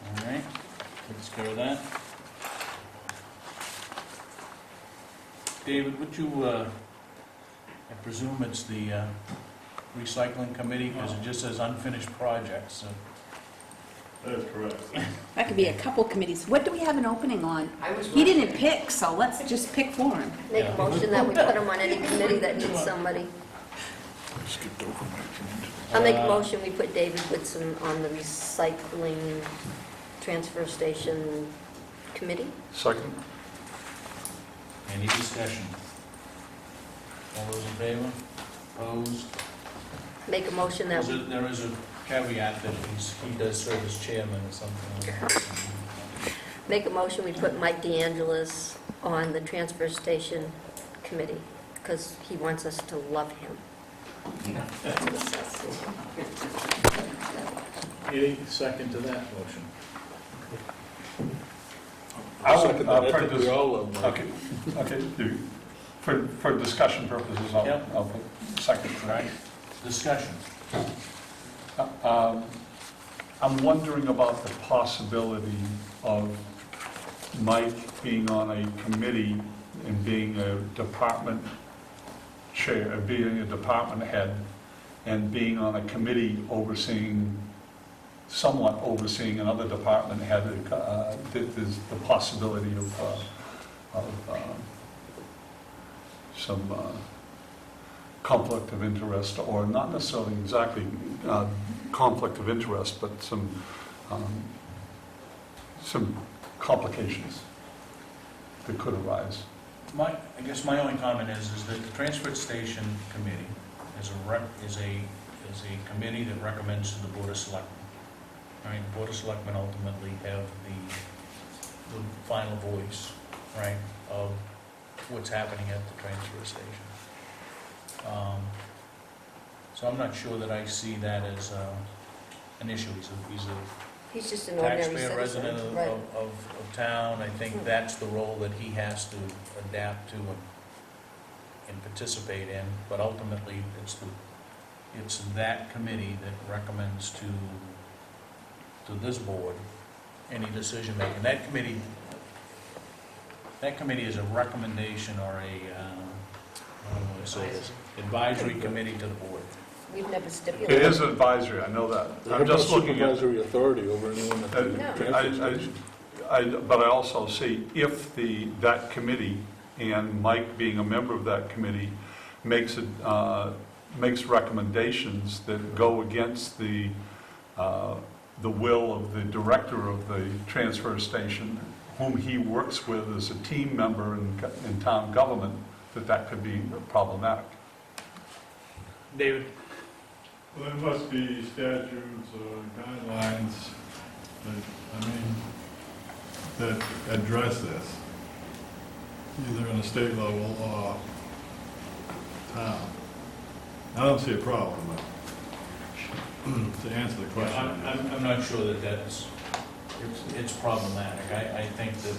All right, takes care of that. David, would you, I presume it's the recycling committee, because it just says unfinished projects, so. That is correct. That could be a couple committees. What do we have an opening on? I was He didn't pick, so let's just pick for him. Make Yeah. a motion that we put him on any committee that needs somebody. I skipped over my friend. I'll make a motion, we put David Whitson on the recycling transfer station committee. Second? Any discussion? All those in favor? Opposed? Make a motion that, There is a caveat that he does serve as chairman or something like that. make a motion, we put Mike DeAngelis on the transfer station committee, because he wants us to love him. That's what it says. Any second to that motion? I will, Second, I for think we dis- all love Mike. Okay, for discussion purposes, Yep. I'll put second, right? Discussion. I'm wondering about the possibility of Mike being on a committee and being a department chair, being a department head, and being on a committee somewhat overseeing another department head. There's the possibility of some conflict of interest, or not necessarily exactly conflict of interest, but some complications that could arise. I guess my only comment is that the transfer station committee is a committee that recommends to the Board of Selectmen. Right, the Board of Selectmen ultimately have the final voice, right, of what's happening at the transfer station. So I'm not sure that I see that as an issue. He's just He's an a ordinary taxpayer citizen. resident Right. of town. I think that's the role that he has to adapt to and participate in, but ultimately, it's that committee that recommends to this board any decision making. That committee is a recommendation or how do I say this? Advisory committee to the board. We've never It stipulated. is advisory, I know that. They I'm have no just looking at, supervisory authority over anyone at the No. transfer station. but I also see if that committee, and Mike being a member of that committee, makes recommendations that go against the will of the director of the transfer station, whom he works with as a team member in town government, that could be problematic. David? Well, there must be statutes or guidelines that address this, either on a state level or town. I don't see a problem, but to answer the question. I'm not sure that it's problematic. I think that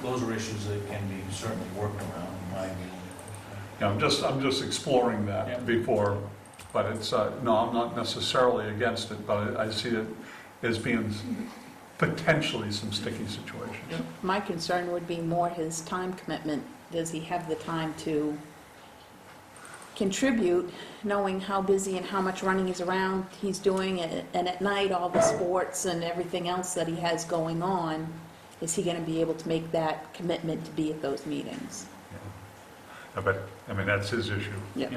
those are issues that can be certainly worked around, in my view. Yeah, I'm just exploring that Yep. before, but it's, no, I'm not necessarily against it, but I see it as being potentially some sticky situations. My concern would be more his time commitment. Does he have the time to contribute, knowing how busy and how much running he's doing, and at night, all the sports and everything else that he has going on, is he going to be able to make that commitment to be at those meetings? But, that's his issue. Yeah.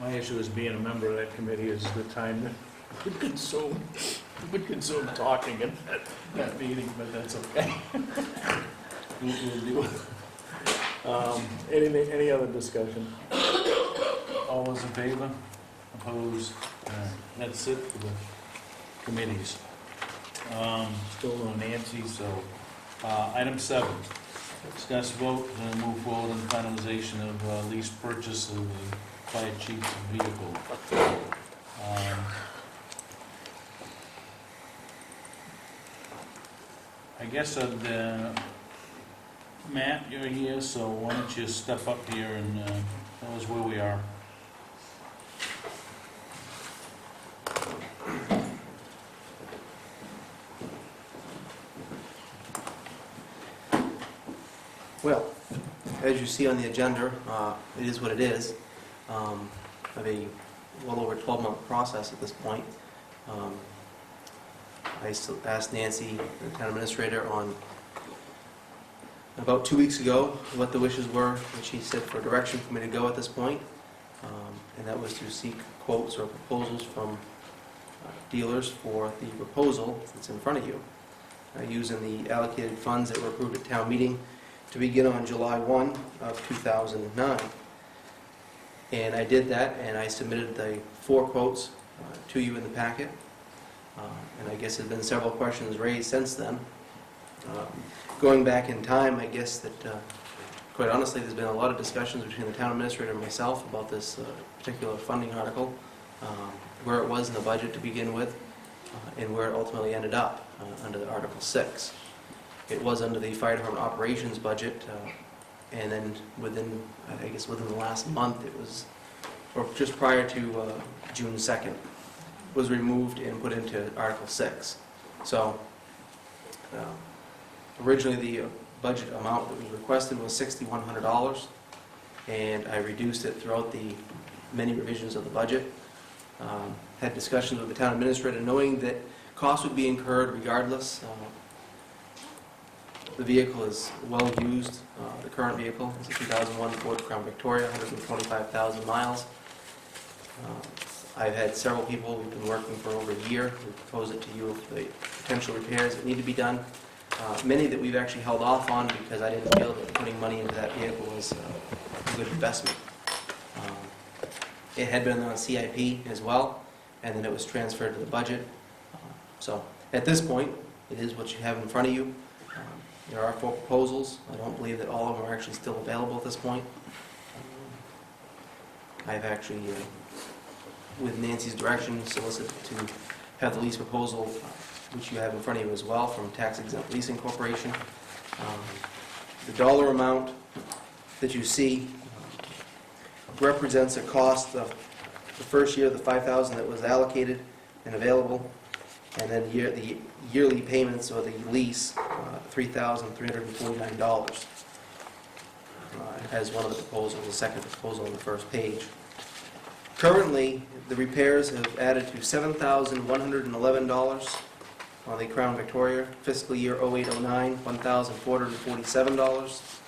My issue is being a member of that committee is the time that would consume talking at that meeting, but that's okay. We'll deal with it. Any other discussion? All those in favor? Opposed? That's it for the committees. Still no Nancy, so, item 7. Discuss vote and move forward on the finalization of lease purchase of the fire chief's vehicle. I guess Matt, you're here, so why don't you step up here and tell us where we are. Well, as you see on the agenda, it is what it is. Of a well over 12-month process at this point. I asked Nancy, the town administrator, on about 2 weeks ago what the wishes were, and she said for direction for me to go at this point, and that was to seek quotes or proposals from dealers for the proposal that's in front of you, using the allocated funds that were approved at town meeting to begin on July 1 of 2009. And I did that, and I submitted the 4 quotes to you in the packet. And I guess there's been several questions raised since then. Going back in time, I guess that, quite honestly, there's been a lot of discussions between the town administrator and myself about this particular funding article, where it was in the budget to begin with, and where it ultimately ended up under Article 6. It was under the fire department operations budget, and then within the last month, it was, or just prior to June 2nd, was removed and put into Article 6. So, originally the budget amount that was requested was $6,100, and I reduced it throughout the many revisions of the budget. Had discussions with the town administrator, knowing that costs would be incurred regardless. The vehicle is well used. The current vehicle is a 2001 Ford Crown Victoria, 125,000 miles. I've had several people, we've been working for over a year, we proposed it to you of the potential repairs that need to be done. Many that we've actually held off on because I didn't feel that putting money into that vehicle was a good investment. It had been on CIP as well, and then it was transferred to the budget. So at this point, it is what you have in front of you. There are 4 proposals. I don't believe that all of them are actually still available at this point. I've actually, with Nancy's direction, solicited to have the lease proposal, which you have in front of you as well, from Tax Exempt Leasing Corporation. The dollar amount that you see represents a cost of the first year, the $5,000 that was allocated and available, and then the yearly payments or the lease, $3,349, as one of the proposals, the second proposal on the first page. Currently, the repairs have added to $7,111 on the Crown Victoria, fiscal year 08-09, $1,447.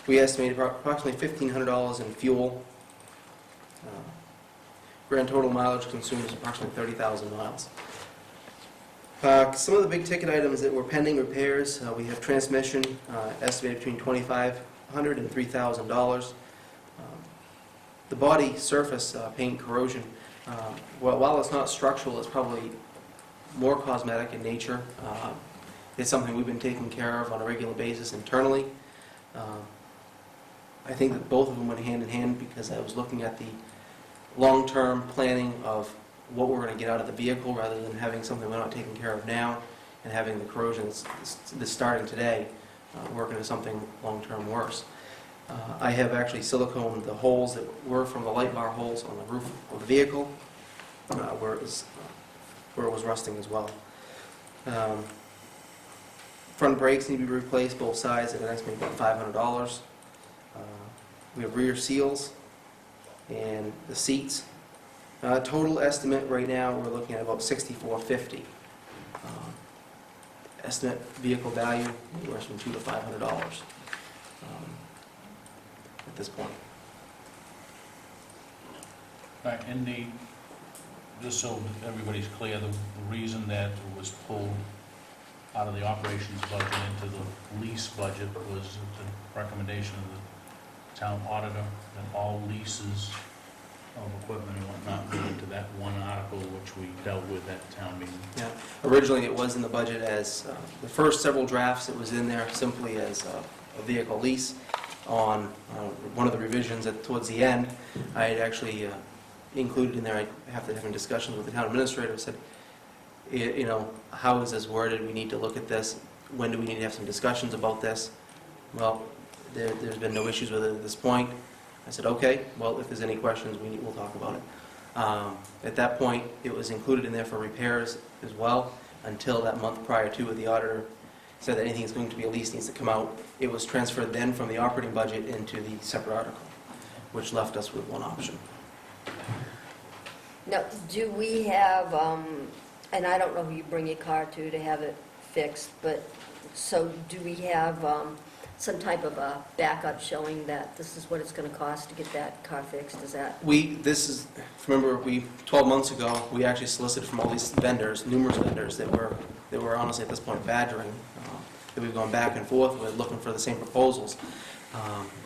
We estimate approximately $1,500 in fuel. Grand total mileage consumed is approximately 30,000 miles. Some of the big ticket items that were pending repairs, we have transmission, estimated between $2,500 and $3,000. The body surface paint corrosion, while it's not structural, it's probably more cosmetic in nature. It's something we've been taking care of on a regular basis internally. I think that both of them went hand in hand because I was looking at the long-term planning of what we're going to get out of the vehicle rather than having something we're not taking care of now and having the corrosion that's starting today work into something long-term worse. I have actually siliconed the holes that were from the light bar holes on the roof of the vehicle where it was rusting as well. Front brakes need to be replaced, both sides, at an estimated about $500. We have rear seals and the seats. Total estimate right now, we're looking at about $6,450. Estimate vehicle value anywhere from $200 to $500 at this point. Right, and just so everybody's clear, the reason that it was pulled out of the operations budget into the lease budget was the recommendation of the town auditor that all leases of equipment and whatnot go into that one article which we dealt with at town meeting. Yeah. Originally, it was in the budget as, the first several drafts, it was in there simply as a vehicle lease. On one of the revisions towards the end, I had actually included in there, after having discussions with the town administrator, said, you know, how is this worded? We need to look at this. When do we need to have some discussions about this? Well, there's been no issues with it at this point. I said, okay, well, if there's any questions, we'll talk about it. At that point, it was included in there for repairs as well, until that month prior to, the auditor said that anything that's going to be a lease needs to come out. It was transferred then from the operating budget into the separate article, which left us with one option. Now, do we have, and I don't know who you bring your car to have it fixed, but, so do we have some type of a backup showing that this is what it's going to cost to get that car fixed? Is that? Remember, 12 months ago, we actually solicited from all these vendors, numerous vendors that were honestly at this point badgering that we've gone back and forth with, looking for the same proposals.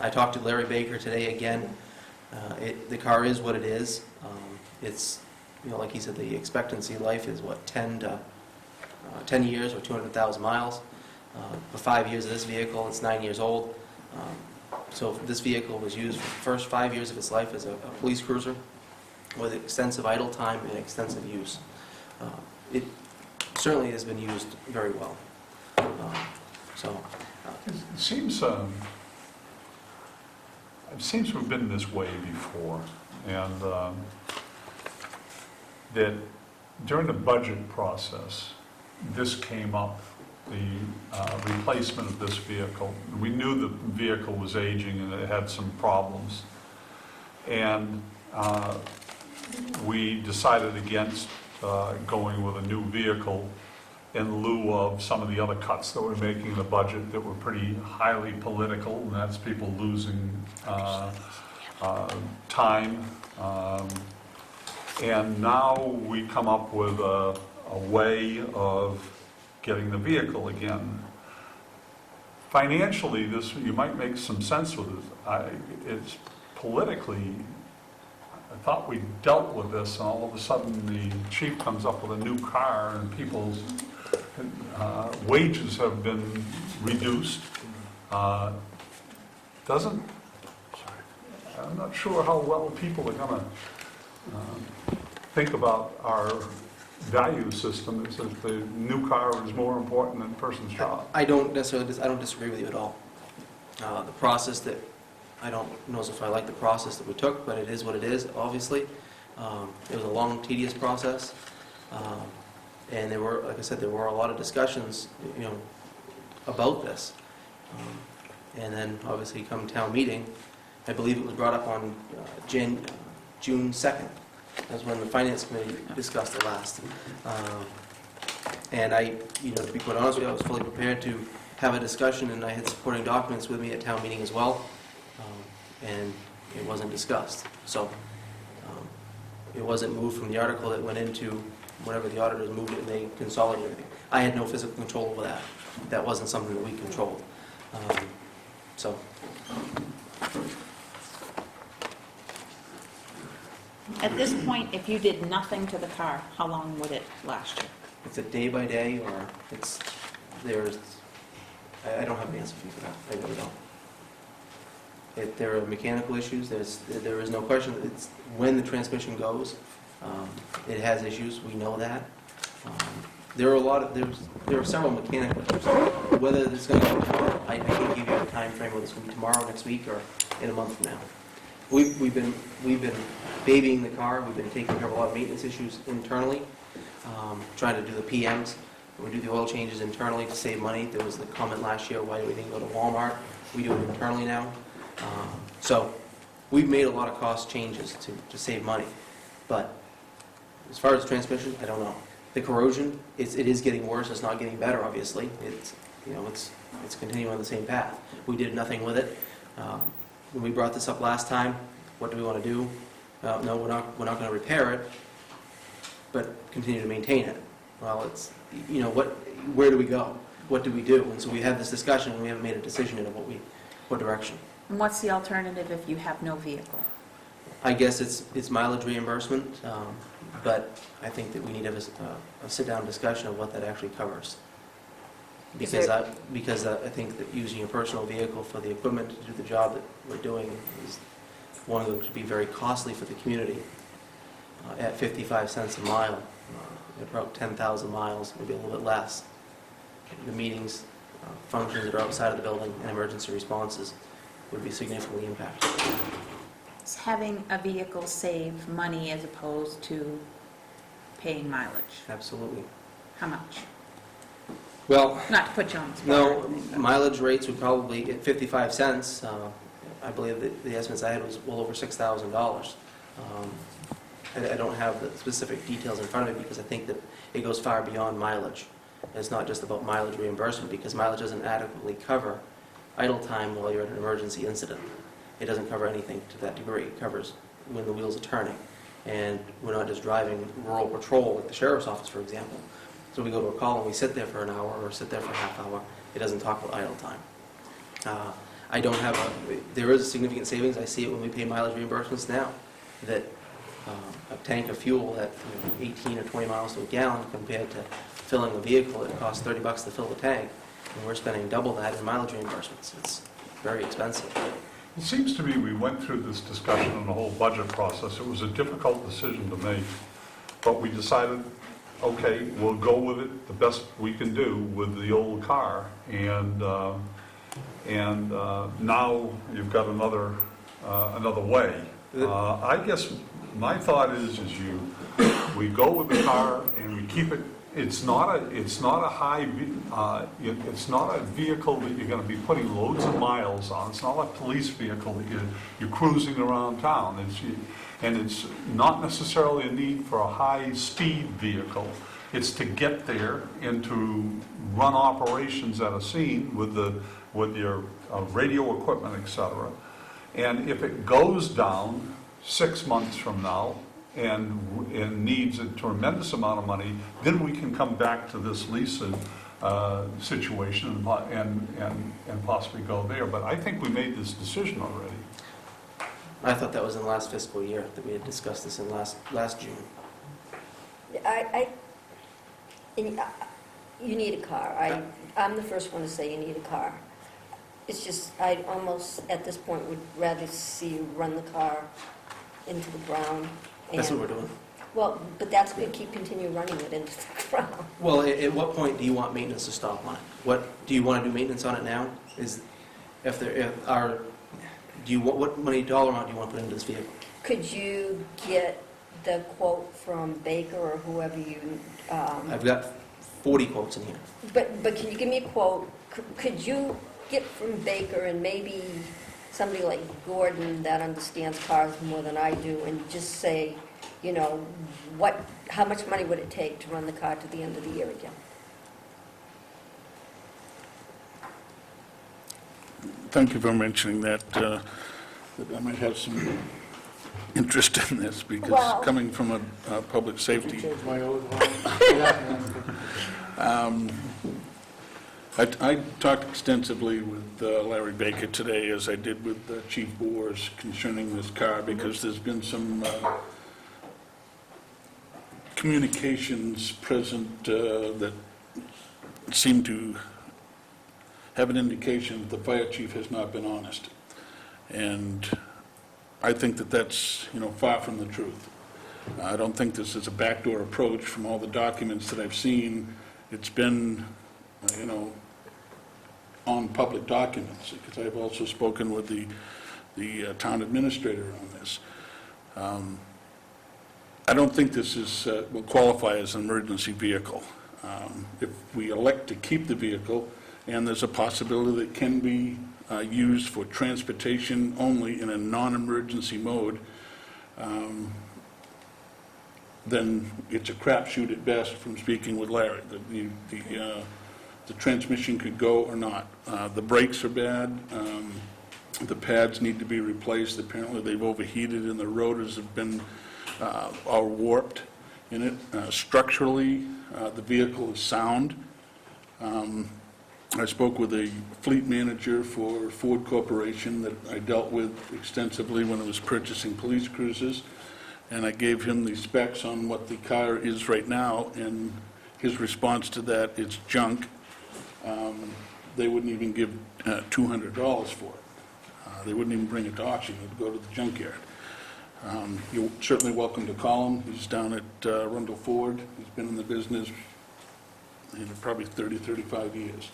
I talked to Larry Baker today again. The car is what it is. It's, like he said, the expectancy life is what, 10 years or 200,000 miles. For 5 years of this vehicle, it's 9 years old. So this vehicle was used for the first 5 years of its life as a police cruiser with extensive idle time and extensive use. It certainly has been used very well. It seems to have been this way before, and that during the budget process, this came up, the replacement of this vehicle. We knew the vehicle was aging and it had some problems, and we decided against going with a new vehicle in lieu of some of the other cuts that we're making in the budget that were pretty highly political, and that's people losing time. And now we come up with a way of getting the vehicle again. Financially, this, you might make some sense with it. It's politically, I thought we dealt with this, and all of a sudden the chief comes up with a new car and people's wages have been reduced. I'm not sure how well people are going to think about our value system. Is that the new car is more important than the person's job. I don't disagree with you at all. The process that, I don't know if I like the process that we took, but it is what it is, obviously. It was a long, tedious process. And there were, like I said, there were a lot of discussions, about this. And then, obviously, come town meeting, I believe it was brought up on June 2nd. That's when the Finance Committee discussed it last. And I, to be quite honest with you, I was fully prepared to have a discussion, and I had supporting documents with me at town meeting as well. And it wasn't discussed. So it wasn't moved from the article that went into whenever the auditors moved it and they consolidated everything. I had no physical control over that. That wasn't something that we controlled. So. At this point, if you did nothing to the car, how long would it last you? It's a day by day, or I don't have an answer for you for that. I really don't. If there are mechanical issues, there is no question. It's when the transmission goes, it has issues. We know that. There are several mechanical issues. Whether it's going to go tomorrow, I can't give you a time frame. Whether it's going to be tomorrow, next week, or in a month from now. We've been babying the car. We've been taking care of a lot of maintenance issues internally, trying to do the PMs. We do the oil changes internally to save money. There was the comment last year, why do we didn't go to Walmart? We do it internally now. So we've made a lot of cost changes to save money. But as far as transmission, I don't know. The corrosion, it is getting worse. It's not getting better, obviously. It's continuing on the same path. We did nothing with it. When we brought this up last time, what do we want to do? No, we're not going to repair it, but continue to maintain it. Well, it's, where do we go? What do we do? And so we had this discussion, and we haven't made a decision in what direction. And what's the alternative if you have no vehicle? I guess it's mileage reimbursement, but I think that we need to have a sit-down discussion of what that actually covers. Because I think that using your personal vehicle for the equipment to do the job that we're doing is one of them could be very costly for the community. At 55 cents a mile, at about 10,000 miles, maybe a little bit less. The meetings, functions that are outside of the building, and emergency responses would be significantly impacted. Does having a vehicle save money as opposed to paying mileage? Absolutely. How much? Well, Not to put you on the spot. no, mileage rates would probably, at 55 cents, I believe that the estimates I had was well over $6,000. I don't have the specific details in front of me because I think that it goes far beyond mileage. It's not just about mileage reimbursement because mileage doesn't adequately cover idle time while you're at an emergency incident. It doesn't cover anything to that degree. It covers when the wheels are turning. And we're not just driving rural patrol like the sheriff's office, for example. So we go to a call and we sit there for an hour or sit there for a half hour, It doesn't talk about idle time. I don't have there is a significant savings. I see it when we pay mileage reimbursements now, that a tank of fuel at 18 or 20 miles to a gallon compared to filling a vehicle, it costs $30 to fill the tank, and we're spending double that in mileage reimbursements. It's very expensive. It seems to me we went through this discussion and the whole budget process. It was a difficult decision to make, but we decided, okay, we'll go with it the best we can do with the old car, and now you've got another way. I guess my thought is we go with the car and we keep it. It's not a vehicle that you're going to be putting loads of miles on. It's not a police vehicle that you're cruising around town. It's not necessarily a need for a high-speed vehicle. It's to get there and to run operations at a scene with your radio equipment, etc. And if it goes down 6 months from now and needs a tremendous amount of money, then we can come back to this leasing situation and possibly go there. But I think we made this decision already. I thought that was in last fiscal year, that we had discussed this in last June. You need a car. I'm the first one to say you need a car. It's just, I almost, at this point, would rather see you run the car into the ground. That's what we're doing. Well, but that's going to continue running it into the ground. Well, at what point do you want maintenance to stop on it? What do you want to do maintenance on it now? What money dollar amount do you want to put into this vehicle? Could you get the quote from Baker or whoever you? I've got 40 quotes in here. But can you give me a quote? Could you get from Baker and maybe somebody like Gordon that understands cars more than I do, and just say, you know, how much money would it take to run the car to the end of the year again? Thank you for mentioning that. That I might have some interest in this, because Well- coming from a public safety. My old one. I talked extensively with Larry Baker today, as I did with Chief Boers, concerning this car, because there's been some communications present that seem to have an indication that the fire chief has not been honest. And I think that that's, far from the truth. I don't think this is a backdoor approach. From all the documents that I've seen, it's been, on public documents, because I've also spoken with the town administrator on this. I don't think this will qualify as an emergency vehicle. If we elect to keep the vehicle, and there's a possibility that it can be used for transportation only in a non-emergency mode, then it's a crapshoot at best, from speaking with Larry. The transmission could go or not. The brakes are bad. The pads need to be replaced. Apparently they've overheated and the rotors have been all warped in it. Structurally, the vehicle is sound. I spoke with a fleet manager for Ford Corporation that I dealt with extensively when I was purchasing police cruisers, and I gave him the specs on what the car is right now, and his response to that is junk. They wouldn't even give $200 for it. They wouldn't even bring it to auction. It would go to the junkyard. You're certainly welcome to call him. He's down at Rundle Ford. He's been in the business probably 30, 35 years.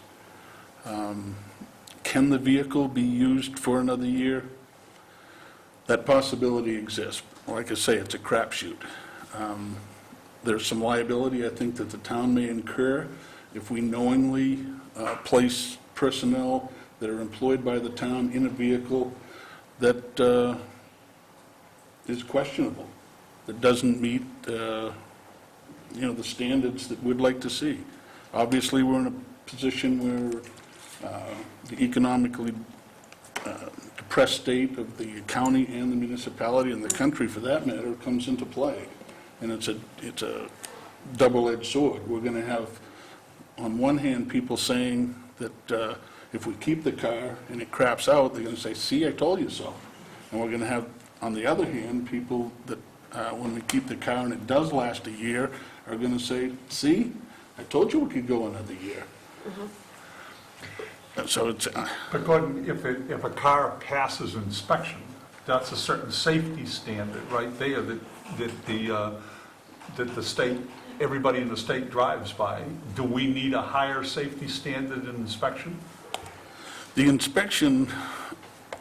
Can the vehicle be used for another year? That possibility exists. Like I say, it's a crapshoot. There's some liability, I think, that the town may incur if we knowingly place personnel that are employed by the town in a vehicle that is questionable, that doesn't meet the standards that we'd like to see. Obviously, we're in a position where the economically depressed state of the county and the municipality and the country, for that matter, comes into play. And it's a double-edged sword. We're going to have, on one hand, people saying that if we keep the car and it craps out, they're going to say, see, I told you so. And we're going to have, on the other hand, people that, when we keep the car and it does last a year, are going to say, see, I told you we could go another year. So it's, But Gordon, if a car passes inspection, that's a certain safety standard right there that the state, everybody in the state drives by. Do we need a higher safety standard in inspection? the inspection,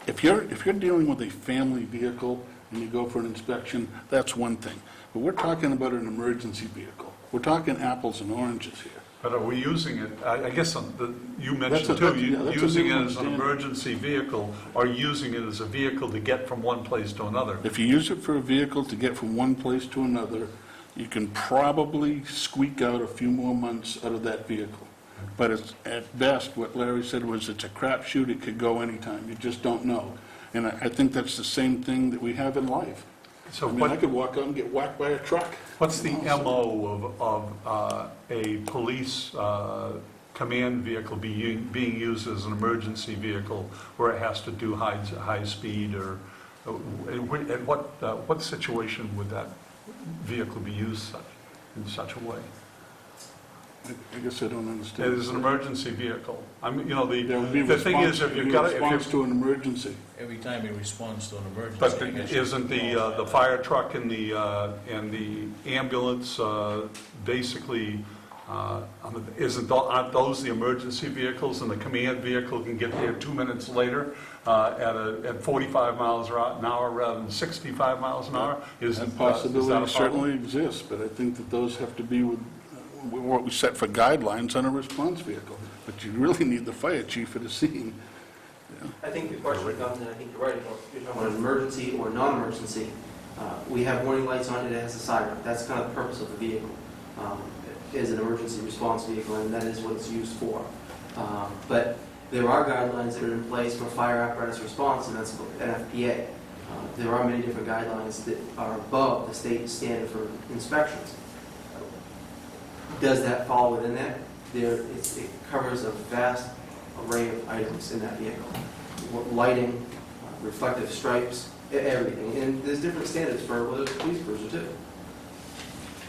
if you're dealing with a family vehicle and you go for an inspection, that's one thing. But we're talking about an emergency vehicle. We're talking apples and oranges here. But are we using it, I guess you That's mentioned a- too, yeah, that's a using it different as an standard. emergency vehicle or using it as a vehicle to get from one place to another. If you use it for a vehicle to get from one place to another, you can probably squeak out a few more months out of that vehicle. But it's, at best, what Larry said was it's a crapshoot, it could go anytime, you just don't know. And I think that's the same thing that we have in life. So I mean, I could walk out and get whacked by a truck. what's the MO of a police command vehicle being used as an emergency vehicle where it has to do high speed or, at what situation would that vehicle be used in such a way? I guess I don't understand. It is an emergency vehicle. I mean, you know, There would be the thing is, if you've got, response to an emergency. Every time he responds to an emergency. but I guess isn't the fire truck and the ambulance basically, aren't those the emergency vehicles, and the command vehicle can get there 2 minutes later at 45 miles an hour rather than 65 miles an hour? That possibility certainly exists, but I think that those have to be with what we set for guidelines on a response vehicle. But you really need the fire chief at the scene. I think the question comes, and I think you're right, you're talking about an emergency or non-emergency. We have warning lights on it, it has a siren. That's kind of the purpose of the vehicle. It is an emergency response vehicle, and that is what it's used for. But there are guidelines that are in place for fire apparatus response, and that's NFPA. There are many different guidelines that are above the state standard for inspections. Does that fall within that? It covers a vast array of items in that vehicle. Lighting, reflective stripes, everything. And there's different standards for whether it's a police cruiser too.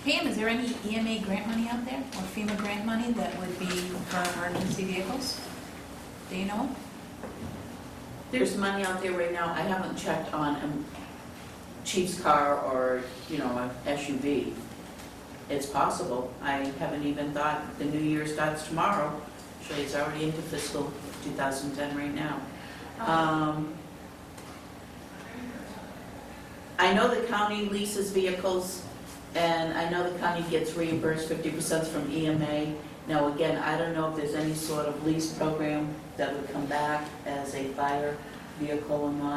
Pam, is there any EMA grant money out there, or FEMA grant money that would be for emergency vehicles? Do you know? There's money out there right now. I haven't checked on a chief's car or, a SUV. It's possible. I haven't even thought, the new year starts tomorrow. Actually, it's already into fiscal 2010 right now. I know the county leases vehicles, and I know the county gets reimbursed 50% from EMA. Now, again, I don't know if there's any sort of lease program that would come back as a fire vehicle or not.